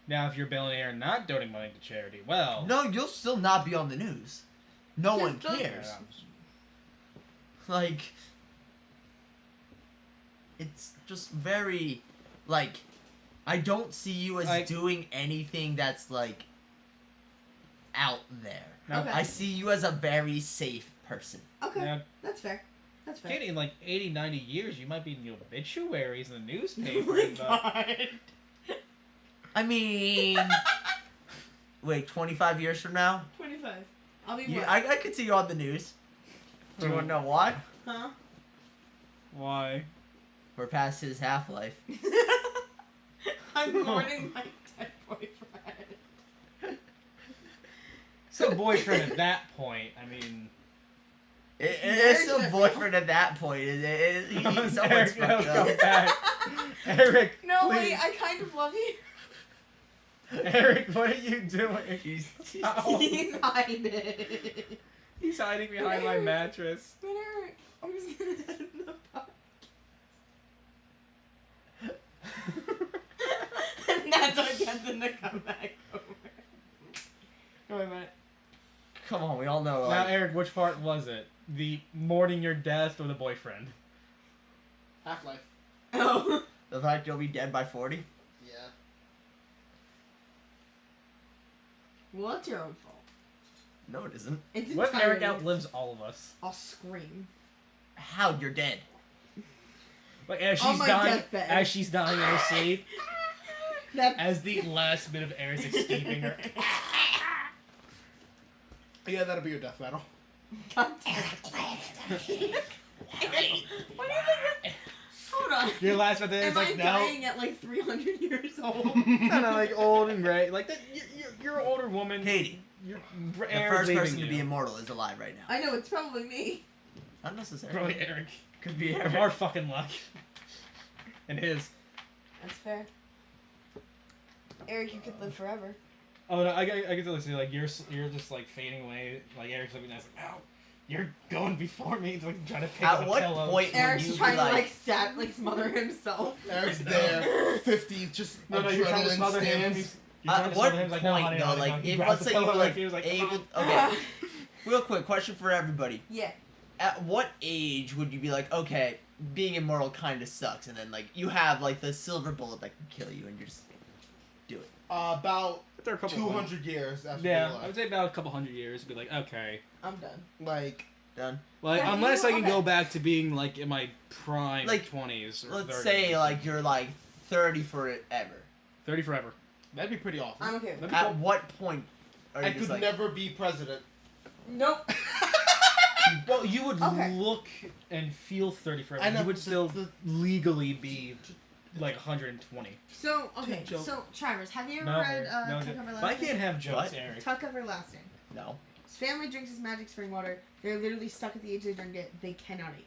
Now, if you're a billionaire and not donating money to charity, well, no, you'll still not be on the news. No Just one don't- cares. Yeah. Like, it's just very, like, I don't see you as Like- doing anything that's like out there. Now, Okay. I see you as a very safe person. Okay. now, That's fair. That's fair. Katie, in like 80, 90 years, you might be in the obituaries in the Oh newspaper. my and, God. I mean, wait, 25 years from now? 25. I'll be You, what? I could see you on the news. Do you want to know why? Huh? Why? We're past his half-life. I'm mourning my dead boyfriend. So boyfriend at that point, I mean... It's still boyfriend at that point. Someone's Eric, no, fucked come up. back. Eric, No, please. wait, I kind of love you. Eric, what are you doing? He's- Ow. He's hiding. He's hiding behind my Eric. mattress. But Eric, I'm just gonna end the podcast. And that's what gets him to come back over. Go ahead, Matt. Come on, we all know. Now, Like, Eric, which part was it? The mourning your death or the boyfriend? Half-Life. Oh. the fact you'll be dead by 40. Yeah. Well, that's your own fault. No, it isn't. It's What if Eric entirely- outlives all of us? I'll scream. How you're dead? Like as On she's my dying, deathbed. as she's dying in her sleep, That. as the last bit of air is escaping her. Yeah, that'll be your death battle. God damn it. What do you think? Hold on. Your last bit Am is I like no, dying at like 300 years old? no, like old and gray. Like that, you're an older woman. Katie, You're the air first leaving person to you. be immortal is alive right now. I know, it's probably me. Not necessarily. Probably Eric. Could be Of Eric. our fucking luck. And his. That's fair. Eric, you could live forever. Oh no, I can totally see like you're just like fading away. Like Eric's looking at us like, no, you're going before me. He's like trying to pick up At a what pillow. point would Eric's you trying be to like, like stab, like smother himself. Eric's there, 50, just No, you're trying to adrenaline smother him. stamps. You're trying at to what smother him. point He's like, no, honey, though? honey, Like, honey. He if grabs let's the say you pillow, were like he was like, able. come Okay, real quick question for everybody. Yeah. At what age would you be like, okay, being immortal kind of sucks, and then like you have like the silver bullet that can kill you, and you just do it. About There are a couple 200 years after Yeah, being I would alive. say about a couple hundred years. Be like, okay. I'm done. Like, Done. Like Yeah, unless I can okay. go back to being like in my prime Like, 20s or Let's 30s. say like you're like 30 forever. 30 forever. that'd be pretty awesome. I'm okay with That'd that. be At what point are you I just could like? never be president. Nope. Well, you would Okay. look and feel 30 forever. I know, You would but still the- legally be like 120. So, okay, Joke. so, Travers, have you ever No, read no, Tuck but I Everlasting? can't have jokes, What? Eric. Tuck Everlasting. No. His family drinks his magic spring water. They're literally stuck at the age they drink it. They cannot age.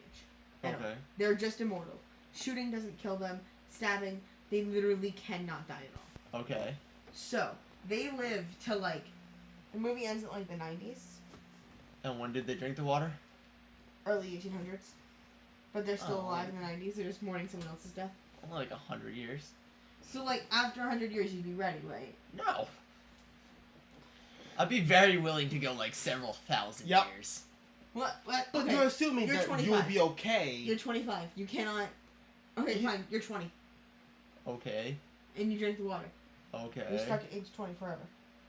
At all. Okay. They're just immortal. Shooting doesn't kill them. Stabbing, they literally cannot die at all. Okay. So, they live to like, the movie ends at like the 90s, And when did they drink the water? early 1800s. But they're still Oh, alive in the 90s. They're just mourning someone else's death. Only like 100 years. So, like, after 100 years, you'd be ready, right? No. I'd be very willing to go like several thousand Yep. years. What? But Okay. you're assuming You're that 25. you'll be okay. You're 25. You cannot. Okay, fine. You're 20, Okay. and you drink the water. You're Okay. stuck at age 20 forever.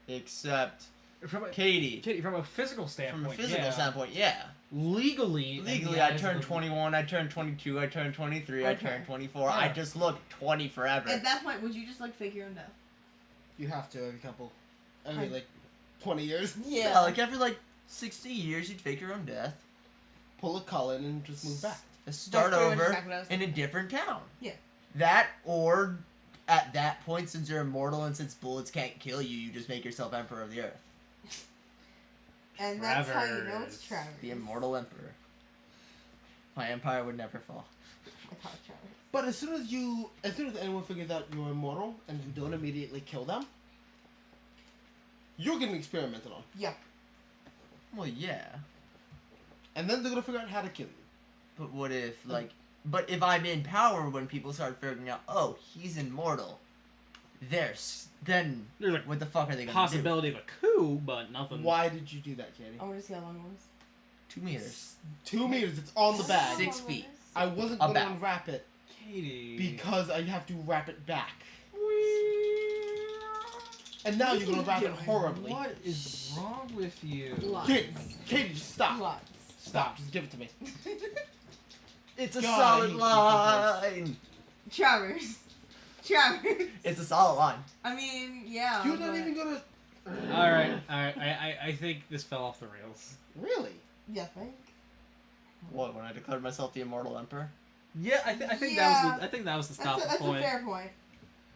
Except From a, Katie. Katie, from a physical standpoint, From a physical yeah. standpoint, yeah. Legally, in Legally, the I eyes of turned the- 21, I turned 22, I turned 23, I Okay. turned 24. I Yeah. just look 20 forever. At that point, would you just like fake your own death? You have to every like 20 years. Yeah, like every like 60 years, you'd fake your own death. Pull a Cullen and just move back. Start pretty much over exactly what I was in a thinking. different town. Yeah. That, or at that point, since you're immortal and since bullets can't kill you, you just make yourself Emperor of the Earth. And that's how you know Travers. it's Travis. The immortal Emperor. My empire would never fall. I thought Travis. But as soon as anyone figures out you're immortal and you don't immediately kill them, you're getting experimented on. Yeah. Well, yeah. And then they're gonna figure out how to kill you. But what if, like... But if I'm in power when people start figuring out, oh, he's immortal, then There's a what the fuck are they gonna possibility of a coup, but nothing. Why did you do that, Katie? I want to see how long it was. do? 2 meters. 2 meters. It's on the bag. 6 feet. I wasn't About. gonna unwrap it Katie. because I have to wrap it back. And now you're gonna wrap it horribly. What is wrong with you? Lots. Katie, just stop. Lots. Stop. Just give it to me. It's a God, I solid hate line! Travers. Travers. It's a solid line. I mean, yeah. You're not but- even gonna. All right. I think this fell off the rails. Really? Yeah, think. What, when I declared myself the immortal emperor? Yeah, I think Yeah. that was the That's, stop that's point. a fair point.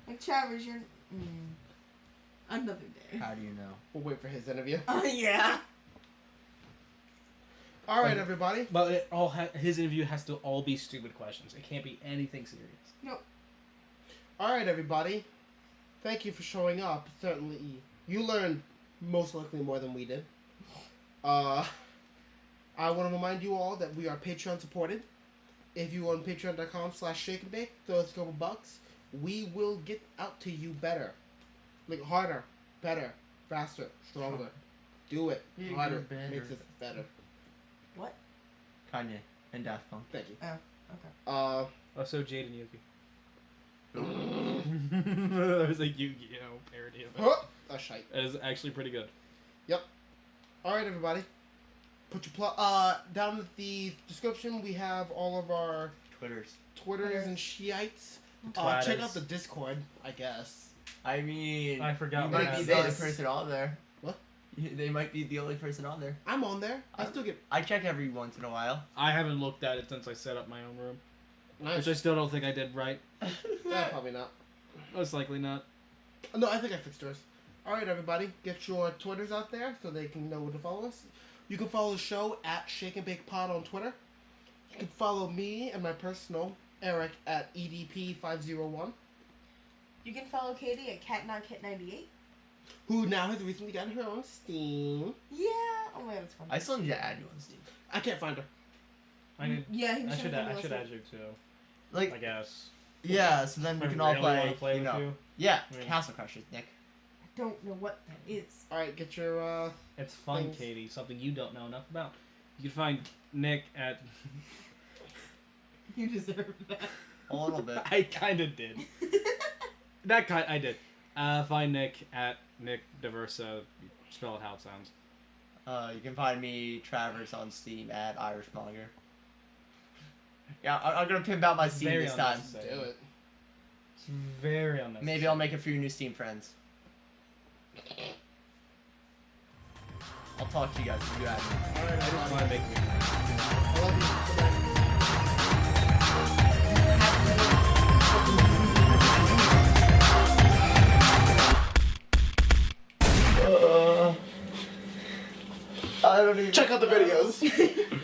Like, Travers, you're... Another day. How do you know? We'll wait for his interview. Oh, yeah. All right, Like- everybody. But it all his interview has to all be stupid questions. It can't be anything serious. All right, everybody. Thank you for showing up. Certainly, you learned most likely more than we did. I want to remind you all that we are Patreon supported. If you are on patreon.com/shakeandbake, throw us a couple bucks. We will get out to you better. Like harder, better, faster, stronger. Do it. Bigger, Harder better. makes it better. What? Kanye and Daft Punk. Thank you. Oh, okay. Also, Jade and Yuki. There's a Yu-Gi-Oh parody of it. A shite. It is actually pretty good. All right, everybody. Put your down in the description. We have all of our Twitters. Twitters and shiites. Twitters. Check out the Discord, I guess. I mean, I forgot you we might had be the only this. person on there. What? They might be the only person on there. I'm on there. I still get I check every once in a while. I haven't looked at it since I set up my own room, nice. which I still don't think I did right. Yeah, probably not. Most likely not. No, I think I fixed yours. All right, everybody, get your Twitters out there so they can know where to follow us. You can follow the show at Shake and Bake Pod on Twitter. You can follow me and my personal Eric at EDP501, You can follow Katie at CatNotKit98. who now has recently gotten her own Steam. Yeah. Oh my god, it's fun. I still need to add you on Steam. I can't find her. I need. Yeah, he I should add add you too. I Like, guess. yeah, so then we I can all really play, wanna play you with know. you. Yeah, Yeah. Castle Crashers, Nick. I don't know what that is. All right, get your It's fun, Thanks. Katie. Something you don't know enough about. You can find Nick at. You deserve that. A little bit. I kind of did. That kind I did. Find Nick at Nick Diversa. Spell it how it sounds. You can find me, Travers, on Steam at Irishmonger. Yeah, I'm gonna pimp out my Steam Very this time. unnecessary. do it. It's very unnecessary. Maybe I'll make a few new Steam friends. I'll talk to you guys if you add me. All right, I just want to make me. I love you. Good night. I don't even Check out the videos.